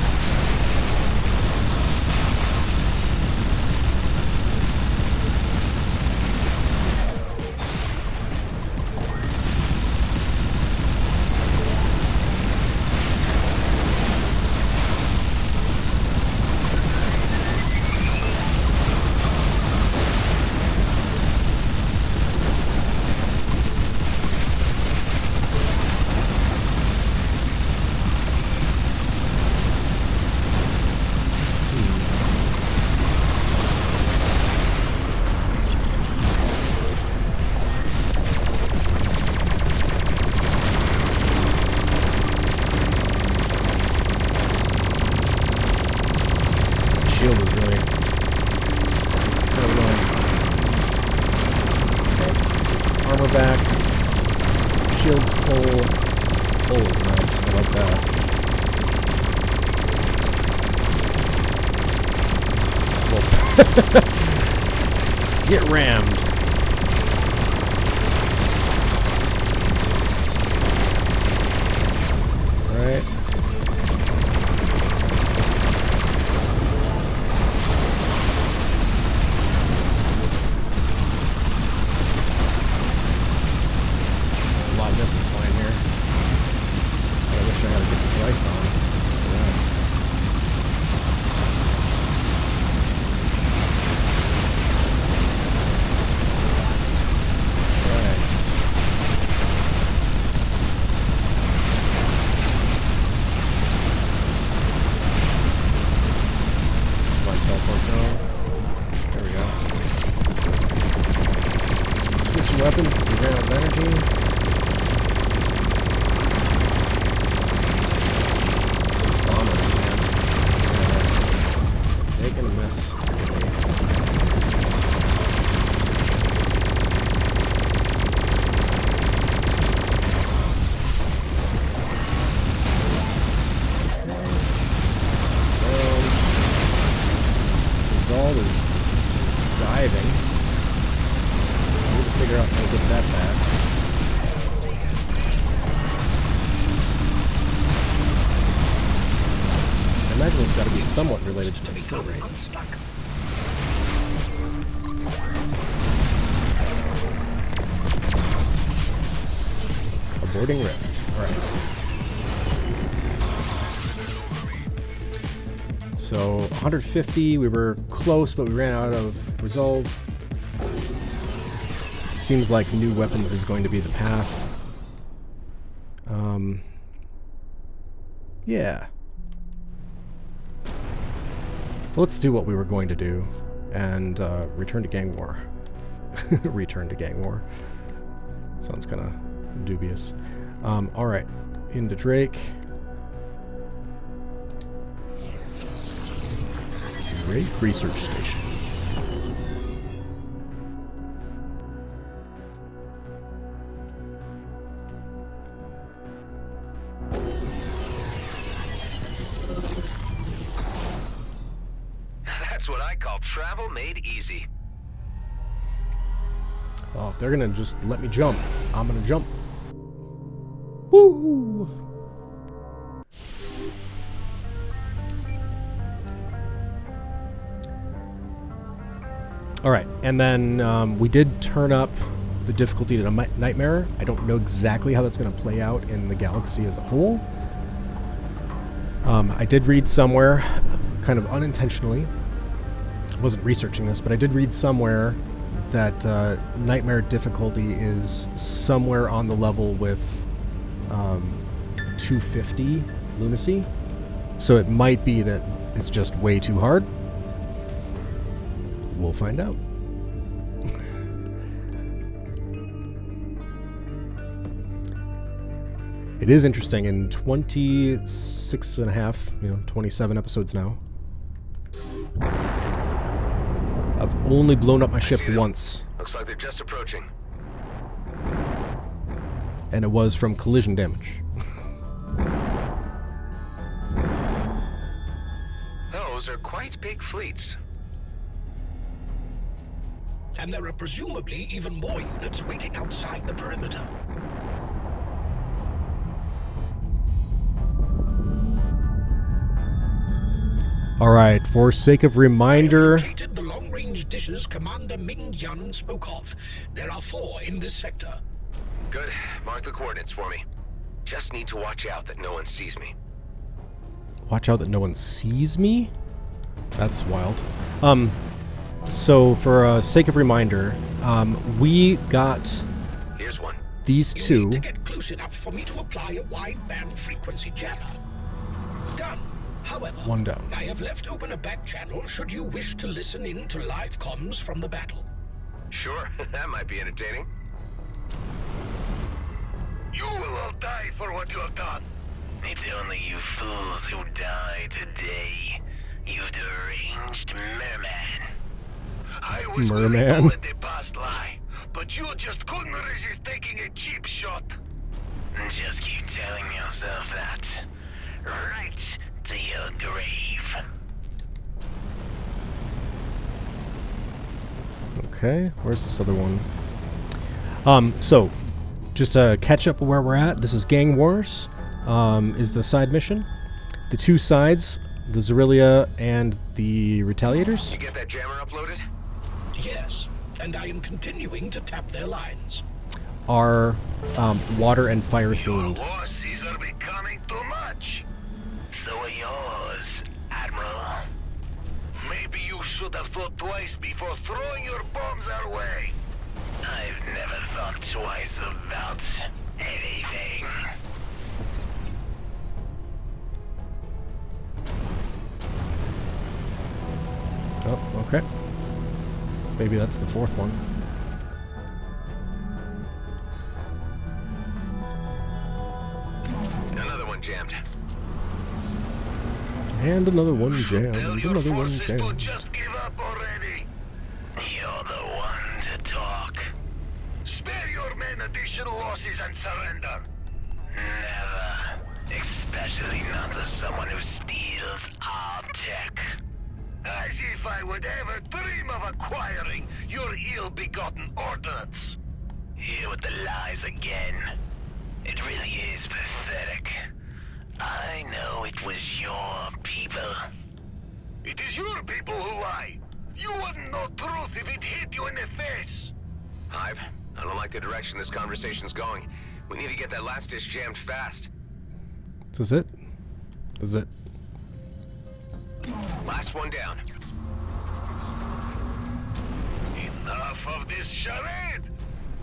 Get rammed. Right. There's a lot of missiles flying here. I wish I had a different device on. Yeah. Weapon because we ran out of energy. Bombers, man. Taking a miss. Result is diving. Figure out how to get that back. I imagine it's got to be somewhat related to the kill rate. Aborting rift. Alright. So, 150, we were close, but we ran out of resolve. Seems like new weapons is going to be the path. Yeah. Let's do what we were going to do and return to gang war. Return to gang war. Sounds kind of dubious. All right, into Drake. Drake Research Station. That's what I call travel made easy. Oh, if they're gonna just let me jump, I'm gonna jump. Woo! All right, and then we did turn up the difficulty to Nightmare. I don't know exactly how that's going to play out in the galaxy as a whole. I did read somewhere, kind of unintentionally, I wasn't researching this, but I did read somewhere that Nightmare difficulty is somewhere on the level with 250 Lunacy. So it might be that it's just way too hard. We'll find out. It is interesting, in 26 and a half, 27 episodes now, I've only blown up my ship once. Looks like they're just approaching. And it was from collision damage. Those are quite big fleets. And there are presumably even more units waiting outside the perimeter. All right, for sake of reminder, I have located the long-range dishes Commander Ming spoke of. There are 4 in this sector. Good. Mark the coordinates for me. Just need to watch out that no one sees me. watch out that no one sees me? That's wild. So for sake of reminder, we got Here's one. These two. You need to get close enough for me to apply a wideband frequency jammer. Done. However, One down. I have left open a back channel should you wish to listen in to live comms from the battle. Sure, that might be entertaining. You will all die for what you have done. It's only you fools who die today. You deranged merman. I was Merman. going to let the past lie, but you just couldn't resist taking a cheap shot. Just keep telling yourself that. Right to your grave. Okay, where's this other one? So, just to catch up where we're at, this is Gang Wars, is the side mission. The two sides, the Zerilia and the Retaliators. You get that jammer uploaded? Yes, and I am continuing to tap their lines. Are water and fire themed. Losses are becoming too much. So are yours, Admiral. Maybe you should have thought twice before throwing your bombs our way. I've never thought twice about anything. Oh, okay. Maybe that's the fourth one. Another one jammed. And another one jammed. Tell your Another one forces to jammed. just give up already. You're the one to talk. Spare your men additional losses and surrender. Never. Especially not to someone who steals our tech. As if I would ever dream of acquiring your ill-begotten ordnance. Here with the lies again. It really is pathetic. I know it was your people. It is your people who lie. You wouldn't know truth if it hit you in the face. Hive, I don't like the direction this conversation's going. We need to get that last dish jammed fast. This is it? This is it. Last one down. Enough of this charade!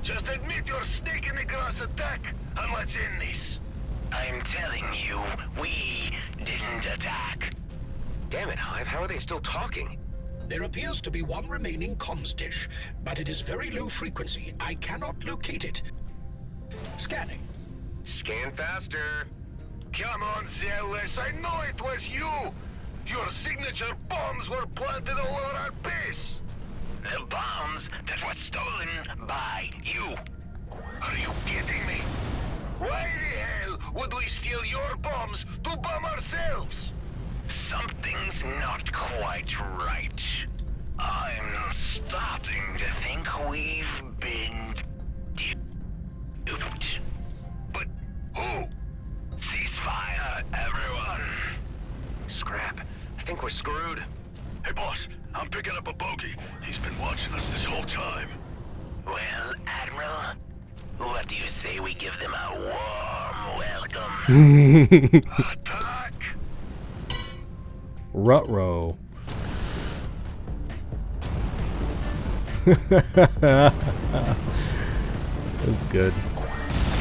Just admit your snake in the grass attack, and let's end this. I'm telling you, we didn't attack. Damn it, Hive, how are they still talking? There appears to be one remaining comms dish, but it is very low frequency. I cannot locate it. Scanning. Scan faster. Come on, Zealous, I know it was you! Your signature bombs were planted all over our base! The bombs that were stolen by you. Are you kidding me? Why the hell would we steal your bombs to bomb ourselves? Something's not quite right. I'm starting to think we've been duped. But who? Ceasefire, everyone! Scrap. I think we're screwed. Hey boss, I'm picking up a bogey. He's been watching us this whole time. Well, Admiral, what do you say we give them a warm welcome? Attack! Ruh-roh. That's good.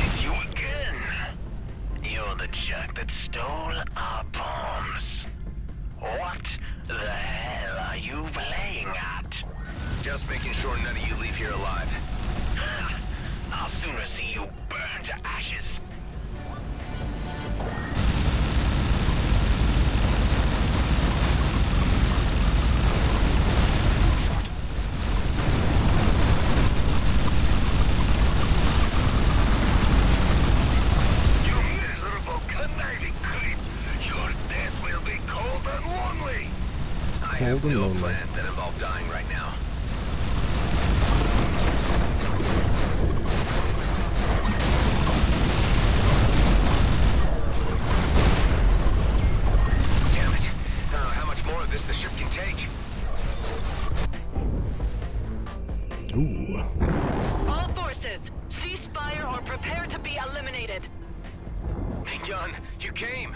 It's you again. You're the jerk that stole our bombs. What the hell are you playing at? Just making sure none of you leave here alive. I'll sooner see you burn to ashes. You miserable, conniving creep! Your death will be cold and lonely! I have no plans that involve dying right now. Damn it. I don't know how much more of this the ship can take. Ooh. All forces, cease fire or prepare to be eliminated. Yun, you came.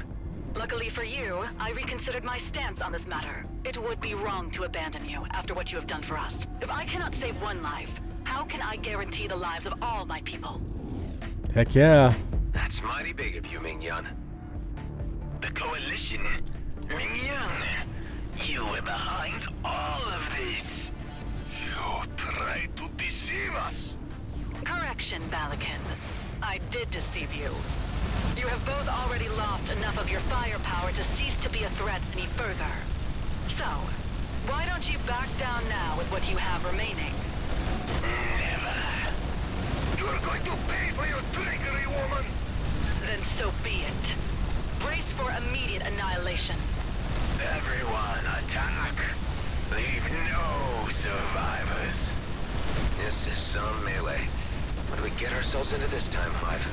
Luckily for you, I reconsidered my stance on this matter. It would be wrong to abandon you after what you have done for us. If I cannot save one life, how can I guarantee the lives of all my people? Heck yeah. That's mighty big of you, Ming Yun. The Coalition, Ming Yun, you were behind all of this. You tried to deceive us! Correction, Balakin. I did deceive you. You have both already lost enough of your firepower to cease to be a threat any further. So, why don't you back down now with what you have remaining? Never. You're going to pay for your trickery, woman! Then so be it. Brace for immediate annihilation. Everyone attack. Leave no survivors. This is some melee. What do we get ourselves into this time, Hive?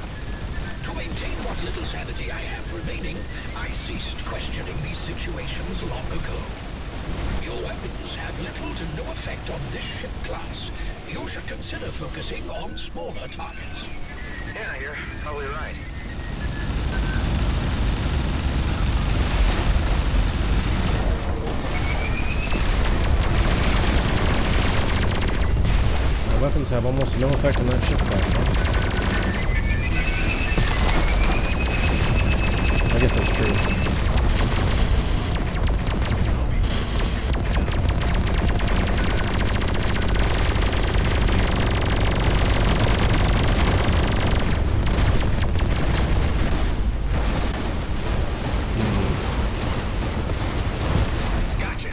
To maintain what little sanity I have remaining, I ceased questioning these situations long ago. Your weapons have little to no effect on this ship class. You should consider focusing on smaller targets. Yeah, you're probably right. My weapons have almost no effect on that ship class, huh? I guess that's true. Gotcha.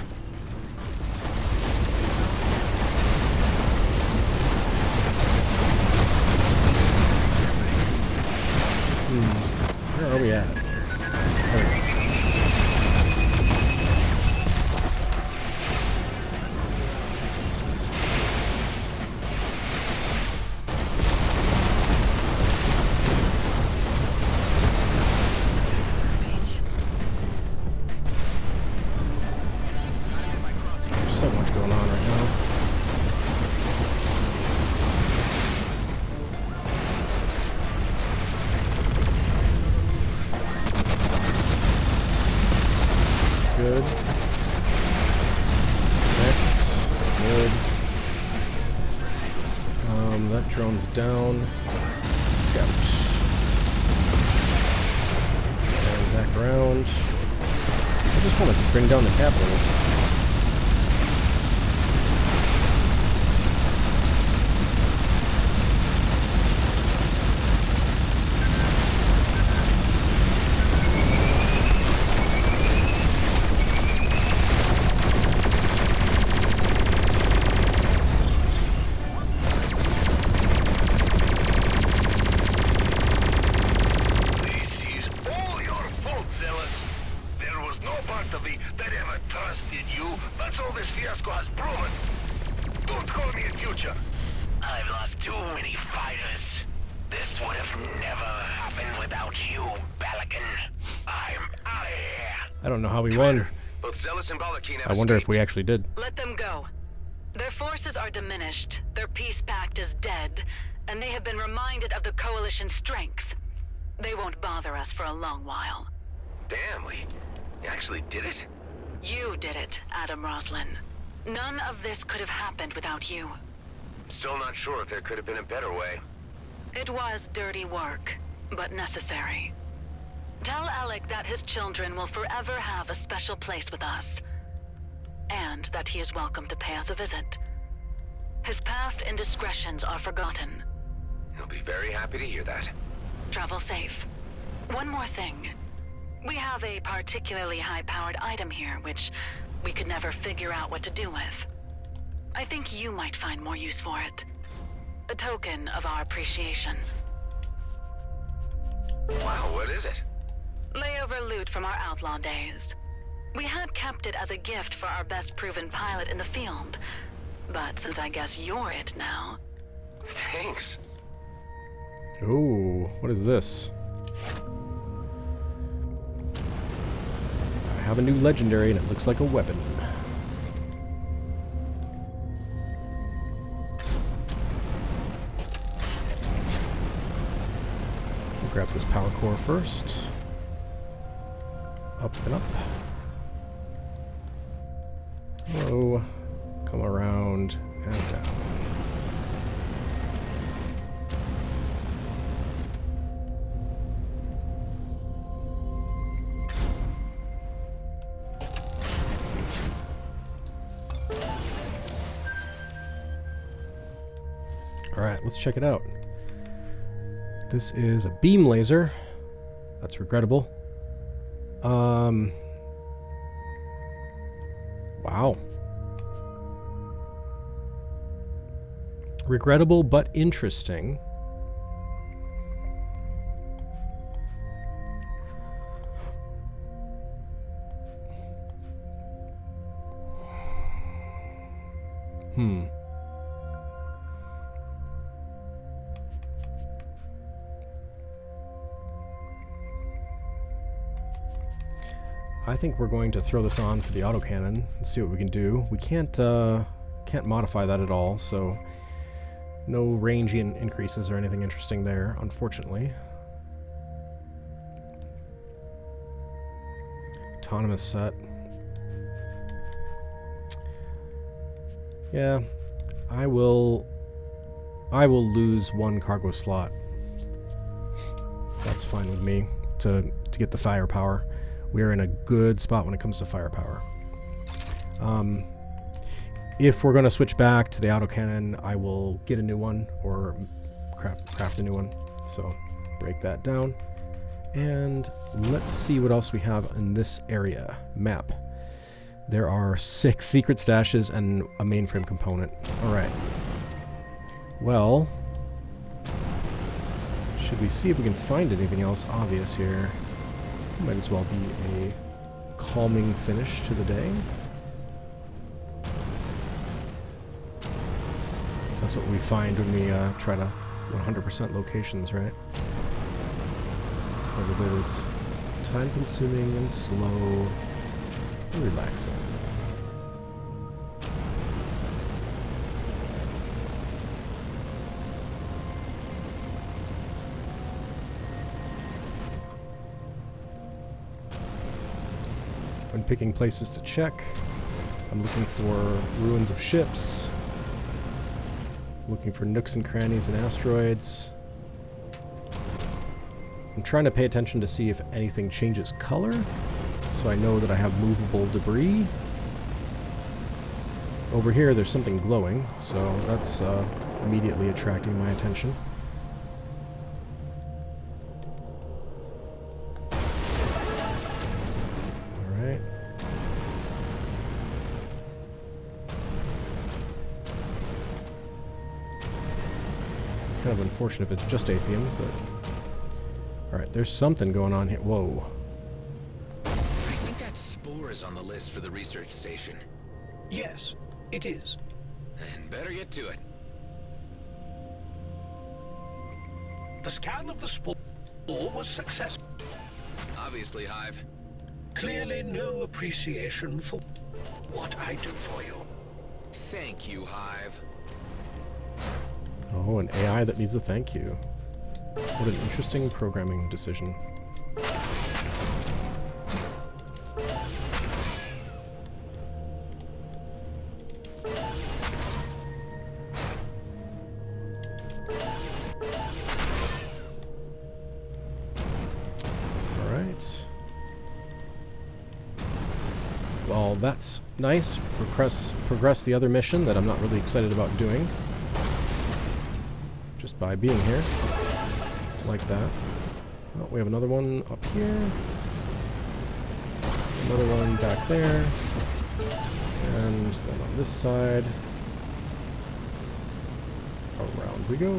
Where are we at? There we go. There's so much going on right now. Good. Next. Good. That drone's down. Scout. And back around. I just want to bring down the capitals. nobody that ever trusted you, but all this fiasco has proven. Don't call me in future. I've lost too many fighters. This would have never happened without you, Balakin. I'm out of here. I don't know how we won. Both Zealous and Balakin have I wonder if escaped. we actually did. Let them go. Their forces are diminished, their peace pact is dead, and they have been reminded of the Coalition's strength. They won't bother us for a long while. Damn, we actually did it? You did it, Adam Roslin. None of this could have happened without you. Still not sure if there could have been a better way. It was dirty work, but necessary. Tell Elek that his children will forever have a special place with us. And that he is welcome to pay us a visit. His past indiscretions are forgotten. He'll be very happy to hear that. Travel safe. One more thing. We have a particularly high-powered item here, which we could never figure out what to do with. I think you might find more use for it. A token of our appreciation. Wow, what is it? Layover loot from our outlaw days. We had kept it as a gift for our best proven pilot in the field. But since I guess you're it now... Thanks. Oh, what is this? I have a new legendary and it looks like a weapon. We'll grab this power core first. Up and up. Whoa. Come around and down. Alright, let's check it out. This is a beam laser. That's regrettable. Wow. Regrettable but interesting. I think we're going to throw this on for the autocannon and see what we can do. We can't modify that at all, so no range increases or anything interesting there, unfortunately. Autonomous set. Yeah, I will lose one cargo slot. That's fine with me to get the firepower. We're in a good spot when it comes to firepower. If we're going to switch back to the autocannon, I will get a new one or craft a new one. So break that down. And let's see what else we have in this area. Map. There are 6 secret stashes and a mainframe component. Alright. Well, should we see if we can find anything else obvious here? Might as well be a calming finish to the day. That's what we find when we try to 100% locations, right? So it is time-consuming and slow and relaxing. When picking places to check, I'm looking for ruins of ships, looking for nooks and crannies and asteroids. I'm trying to pay attention to see if anything changes color, so I know that I have movable debris. Over here there's something glowing, so that's immediately attracting my attention. Kind of unfortunate if it's just Atheum, but... Alright, there's something going on here. Whoa. I think that Spore is on the list for the research station. Yes, it is. And better get to it. The scan of the Spore was successful. Obviously, Hive. Clearly no appreciation for what I do for you. Thank you, Hive. Oh, an AI that needs a thank you. What an interesting programming decision. Alright. Well, that's nice. Progress the other mission that I'm not really excited about doing. Just by being here. Like that. Oh, we have another one up here. Another one back there. And then on this side. Around we go.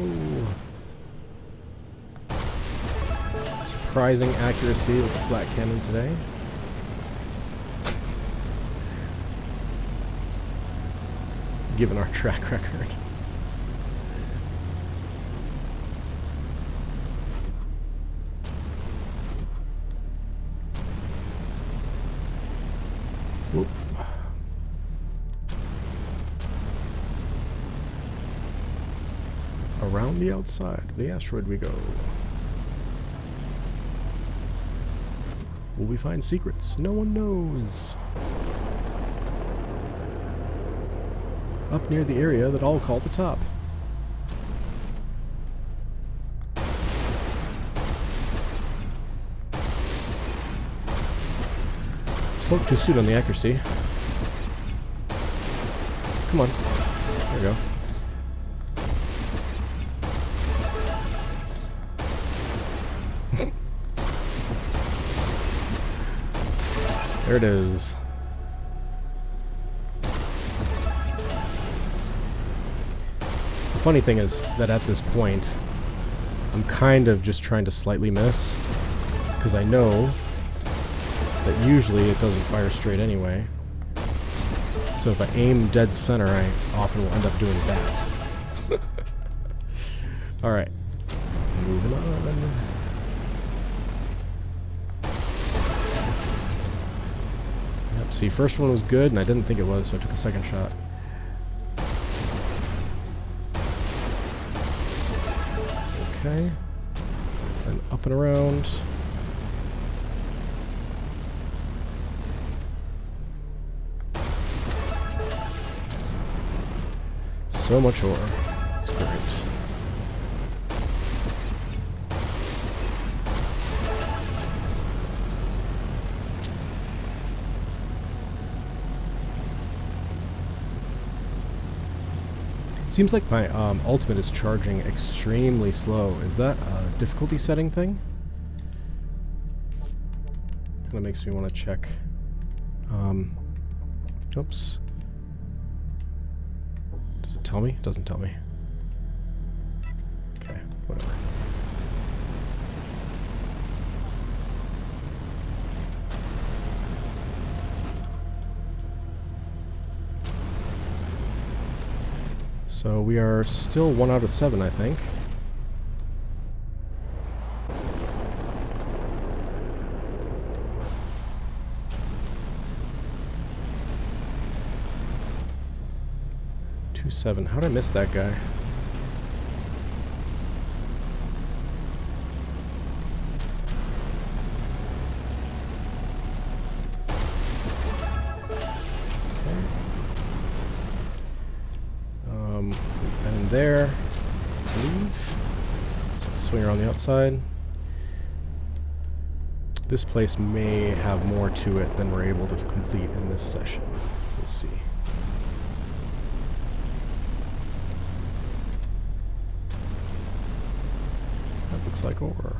Surprising accuracy with the flat cannon today. Given our track record. Whoop. Around the outside of the asteroid we go. Will we find secrets? No one knows. Up near the area that I'll call the top. Spoke too soon on the accuracy. Come on. There we go. There it is. The funny thing is that at this point, I'm kind of just trying to slightly miss, because I know that usually it doesn't fire straight anyway. So if I aim dead center, I often will end up doing that. Alright. Moving on. Yep, see, first one was good, and I didn't think it was, so I took a second shot. Okay. And up and around. So much ore. That's great. Seems like my ultimate is charging extremely slow. Is that a difficulty setting thing? Kind of makes me want to check. Oops. Does it tell me? It doesn't tell me. Okay, whatever. So we are still 1 out of 7, I think. Seven. How did I miss that guy? Okay. We've been in there, I believe. Swing around the outside. This place may have more to it than we're able to complete in this session. We'll see. Looks like ore.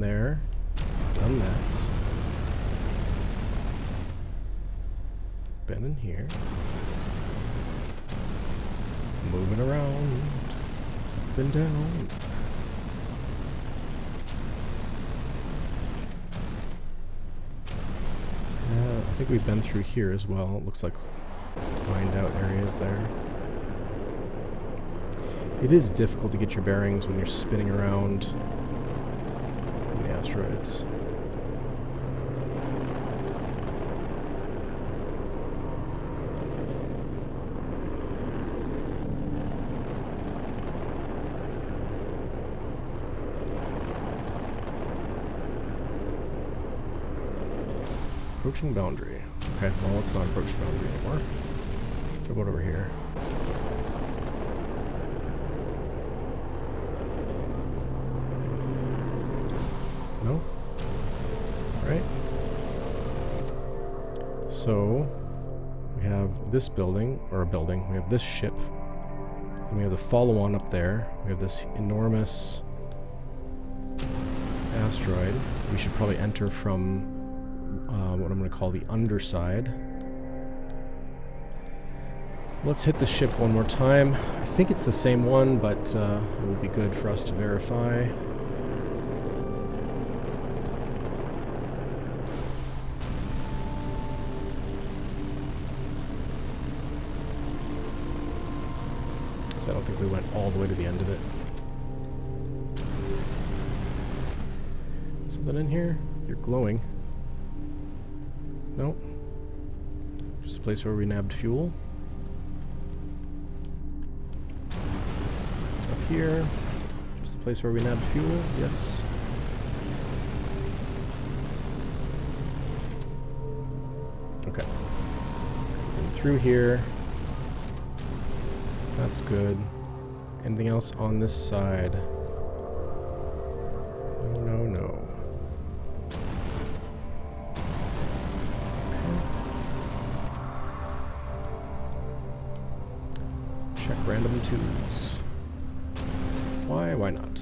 there. Done that. Been in here. Moving around. Up and down. I think we've been through here as well. It looks like mined out areas there. It is difficult to get your bearings when you're spinning around in the asteroids. Approaching boundary. Okay, well, let's not approach the boundary anymore. What about over here? No? Right. So, we have this building, or a building, we have this ship, and we have the follow-on up there. We have this enormous asteroid. We should probably enter from what I'm going to call the underside. Let's hit the ship one more time. I think it's the same one, but it will be good for us to verify. So I don't think we went all the way to the end of it. Something in here? You're glowing. Nope. Just a place where we nabbed fuel. Up here. Just a place where we nabbed fuel. Yes. Okay. And through here. That's good. Anything else on this side? No, no. Check random tubes. Why not?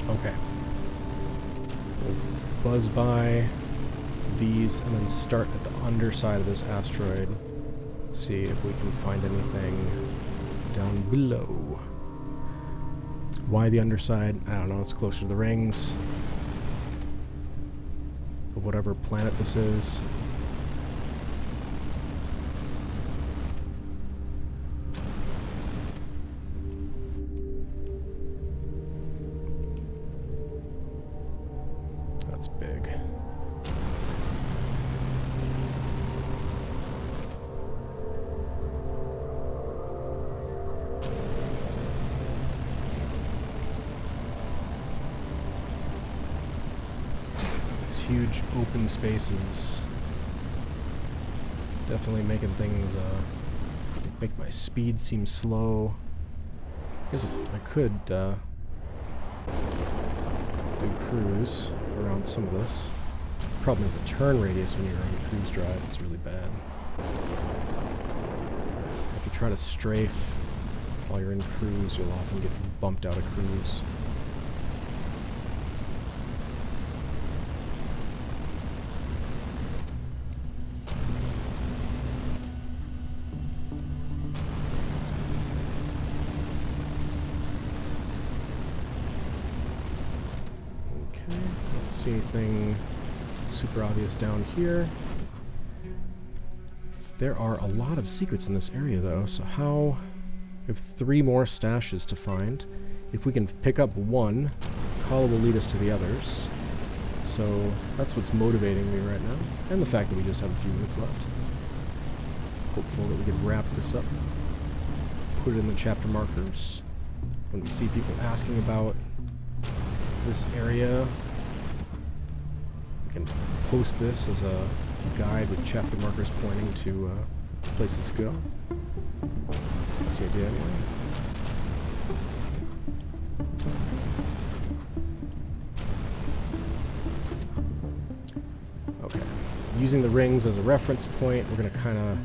Okay. We'll buzz by these and then start at the underside of this asteroid. See if we can find anything down below. Why the underside? I don't know. It's closer to the rings of whatever planet this is. That's big. Huge open spaces. Definitely making things, make my speed seem slow. I guess I could, do cruise around some of this. Problem is the turn radius when you're on cruise drive is really bad. If you try to strafe while you're in cruise, you'll often get bumped out of cruise. See anything super obvious down here. There are a lot of secrets in this area though, so how... We have 3 more stashes to find. If we can pick up one, Kala will lead us to the others. So that's what's motivating me right now. And the fact that we just have a few minutes left. Hopeful that we can wrap this up. Put it in the chapter markers. When we see people asking about this area, can post this as a guide with chapter markers pointing to places to go. That's the idea anyway. using the rings as a reference point, we're going to kind of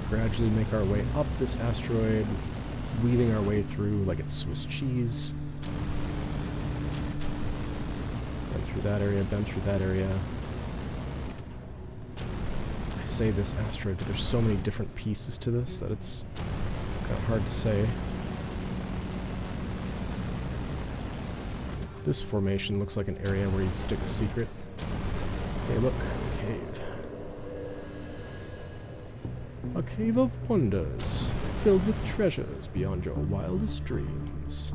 gradually make our way up this asteroid, weaving our way through like it's Swiss cheese. Bend through that area, bend through that area. I say this asteroid, but there's so many different pieces to this that it's kind of hard to say. This formation looks like an area where you'd stick a secret. Hey, look, a cave. A cave of wonders, filled with treasures beyond your wildest dreams.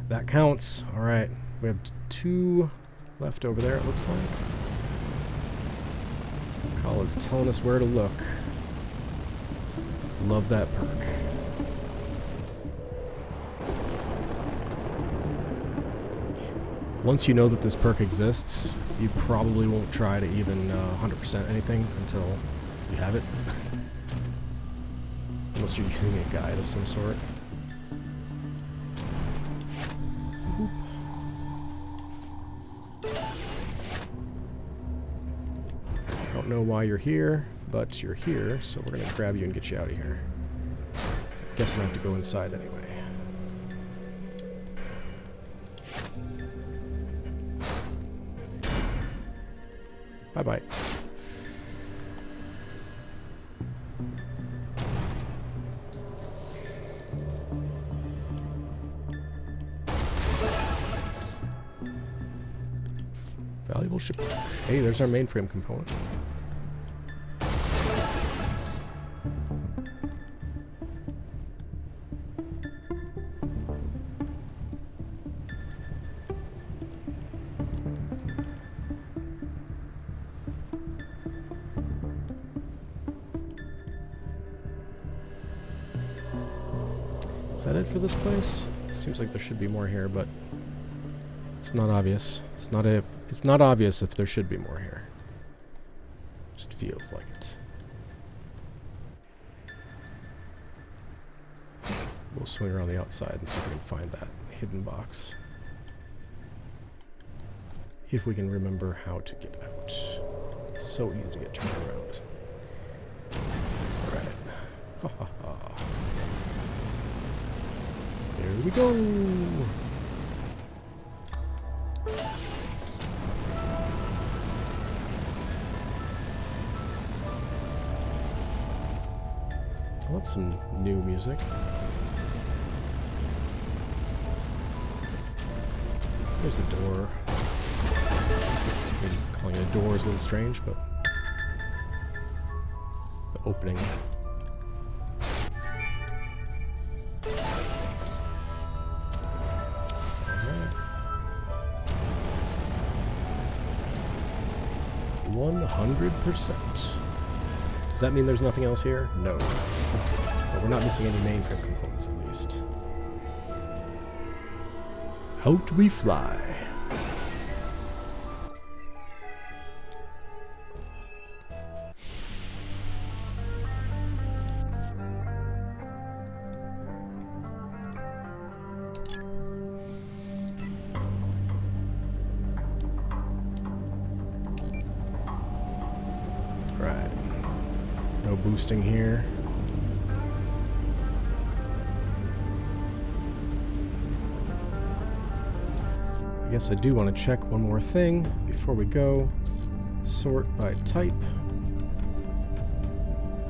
That counts. Alright, we have 2 left over there, it looks like. Colin's telling us where to look. Love that perk. Once you know that this perk exists, you probably won't try to even 100% anything until you have it. Unless you're using a guide of some sort. Boop. I don't know why you're here, but you're here, so we're gonna grab you and get you out of here. Guess I have to go inside anyway. Bye-bye. Valuable ship. Hey, there's our mainframe component. Is that it for this place? Seems like there should be more here, but it's not obvious. It's not obvious if there should be more here. Just feels like it. We'll swing around the outside and see if we can find that hidden box. If we can remember how to get out. It's so easy to get turned around. Alright. Ha ha ha. There we go! I want some new music. There's a door. Maybe calling it a door is a little strange, but the opening. Alright. 100%. Does that mean there's nothing else here? No. But we're not missing any mainframe components, at least. Out we fly. Right. No boosting here. I guess I do want to check one more thing before we go. Sort by type.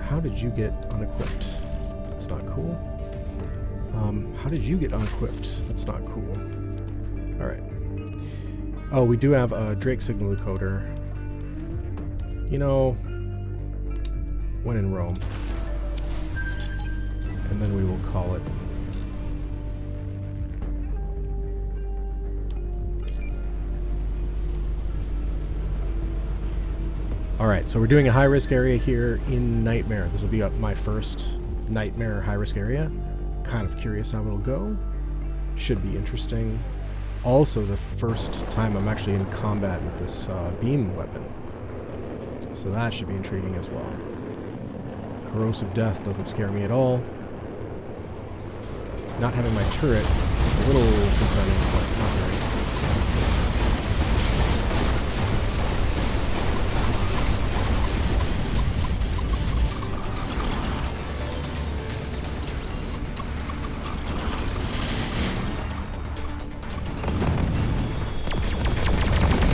How did you get unequipped? That's not cool. How did you get unequipped? That's not cool. Alright. Oh, we do have a Drake signal decoder. You know, when in Rome. And then we will call it. Alright, so we're doing a high-risk area here in Nightmare. This will be my first Nightmare high-risk area. Kind of curious how it'll go. Should be interesting. Also, the first time I'm actually in combat with this beam weapon. So that should be intriguing as well. Corrosive death doesn't scare me at all. Not having my turret is a little concerning, but not very.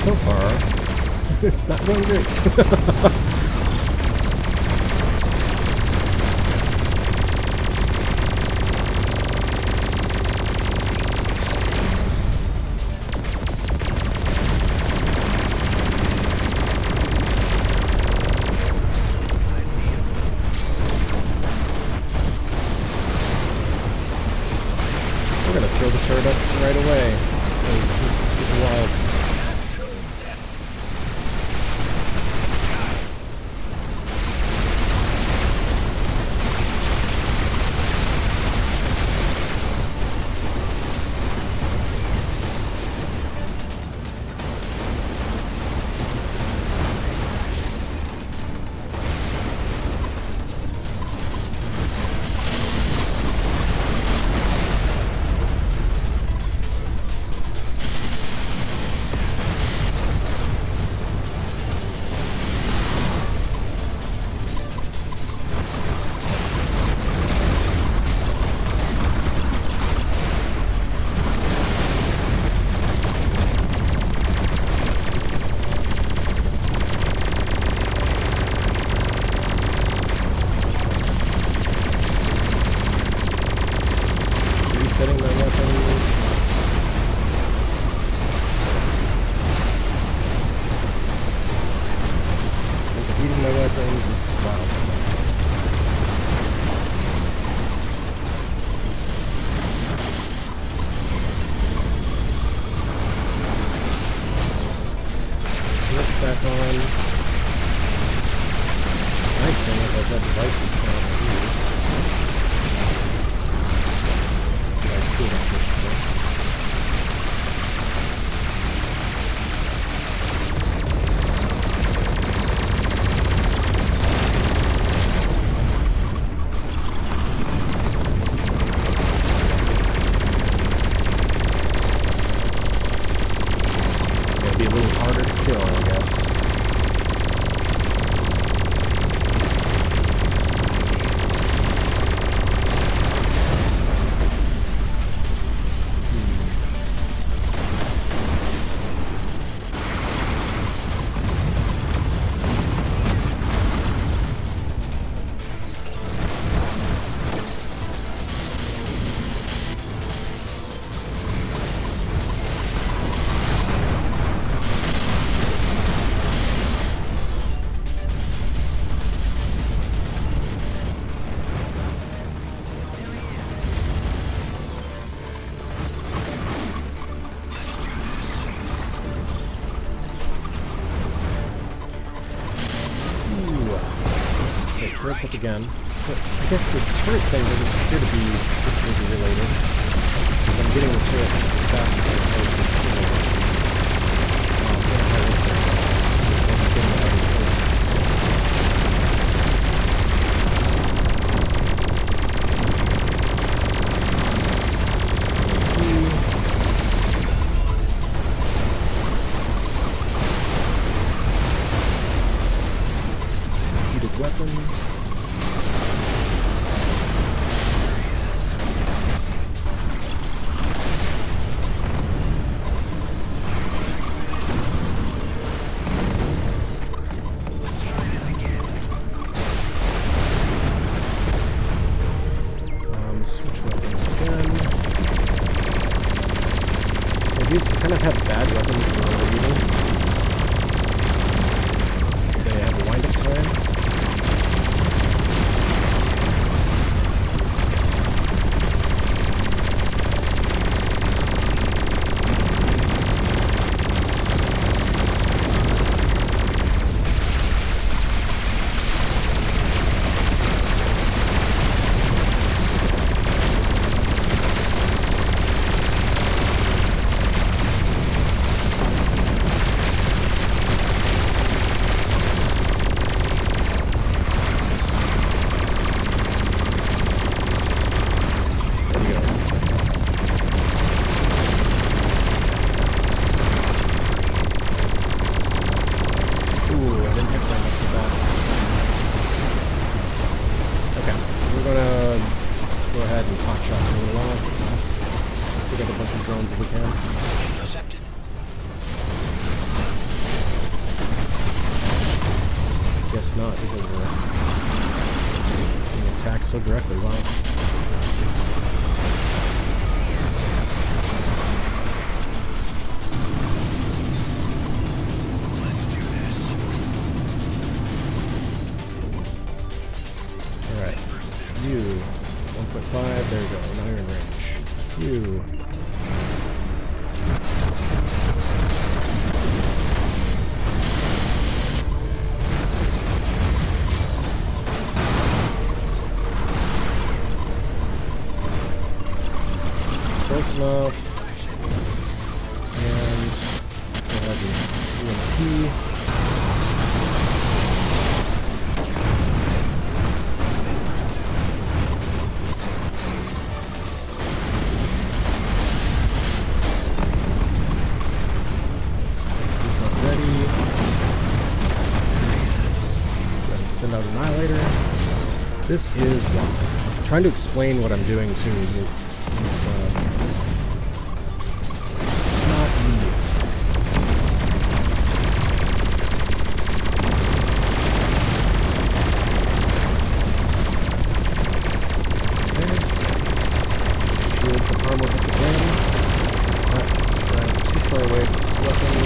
so far, it's not going great. Right away, because this is getting wild. Turrets up again. But I guess the turret thing doesn't appear to be difficulty related. Because I'm getting the turret back as opposed to the weapons. Switch weapons again. Yeah, these kind of have bad weapons for overheating. They have a wind-up time. so directly. Wow. Alright. You. 1.5. There you go. Now you're in range. You. Close enough. And we'll have the UMP. Send out Annihilator. This is wild. Trying to explain what I'm doing too is it's not neat. Okay. Shields and armor hit the ground. That's too far away from this weapon.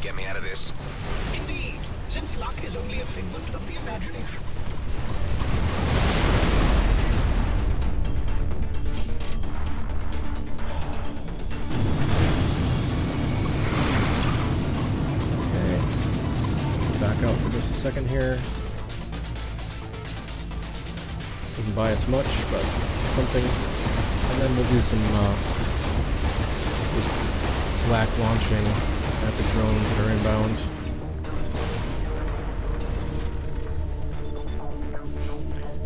Get me out of this. Indeed, since luck is only a figment of the imagination. Okay. Back out for just a second here. Doesn't buy us much, but something. And then we'll do some just flak launching at the drones that are inbound.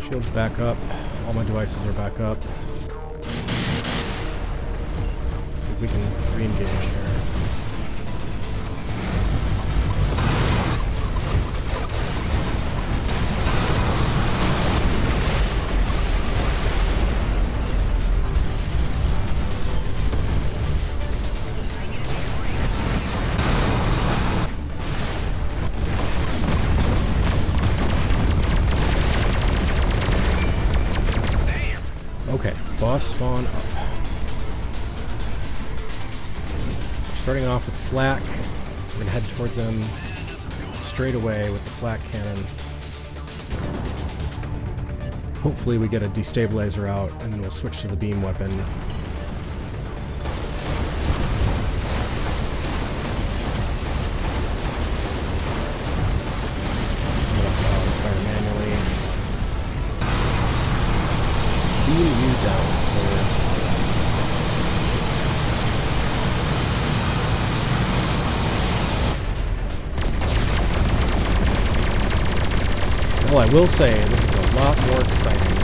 Shields back up. All my devices are back up. We can re-engage here. Okay, boss spawn up. Starting off with flak. We're gonna head towards them straight away with the flak cannon. Hopefully we get a destabilizer out and then we'll switch to the beam weapon. Fire manually. Beam you down, sir. Well, I will say, this is a lot more exciting.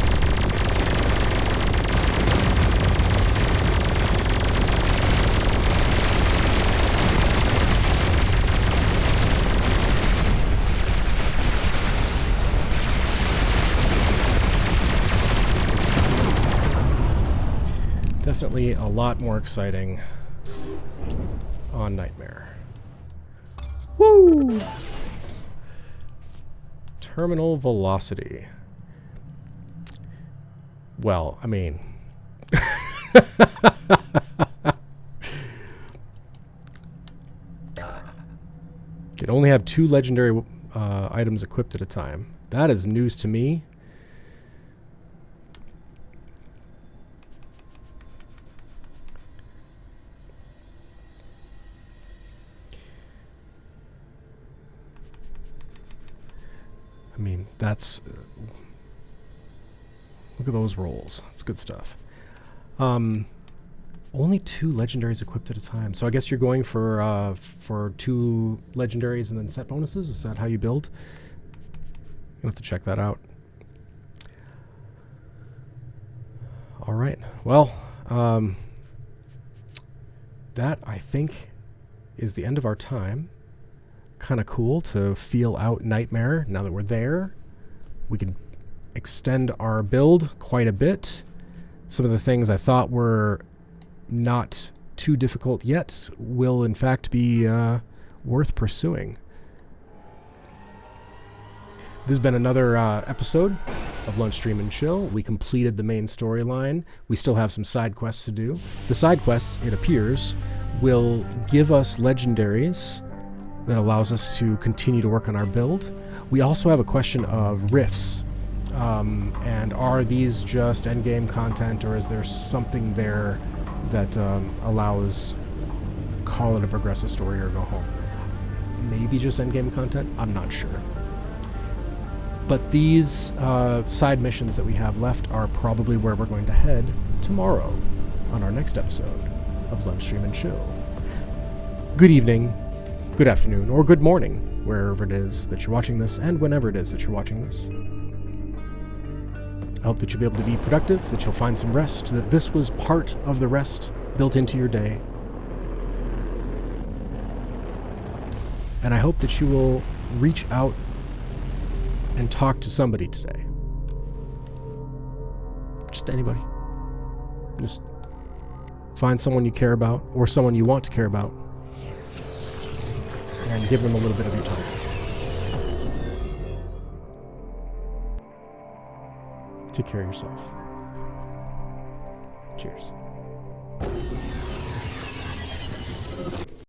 Definitely a lot more exciting on Nightmare. Woo! Terminal velocity. Well, I mean... Can only have 2 legendary items equipped at a time. That is news to me. I mean, that's... look at those rolls. That's good stuff. Only 2 legendaries equipped at a time. So I guess you're going for 2 legendaries and then set bonuses? Is that how you build? You'll have to check that out. Alright. Well, that, I think, is the end of our time. Kind of cool to feel out Nightmare now that we're there. We can extend our build quite a bit. Some of the things I thought were not too difficult yet will in fact be worth pursuing. This has been another episode of Lunch, Stream, and Chill. We completed the main storyline. We still have some side quests to do. The side quests, it appears, will give us legendaries that allows us to continue to work on our build. We also have a question of rifts. And are these just endgame content, or is there something there that allows call it a progressive story or go home? Maybe just endgame content? I'm not sure. But these side missions that we have left are probably where we're going to head tomorrow on our next episode of Lunch, Stream, and Chill. Good evening, good afternoon, or good morning, wherever it is that you're watching this, and whenever it is that you're watching this. I hope that you'll be able to be productive, that you'll find some rest, that this was part of the rest built into your day. And I hope that you will reach out and talk to somebody today. Just anybody. Just find someone you care about, or someone you want to care about, and give them a little bit of your time. Take care of yourself. Cheers.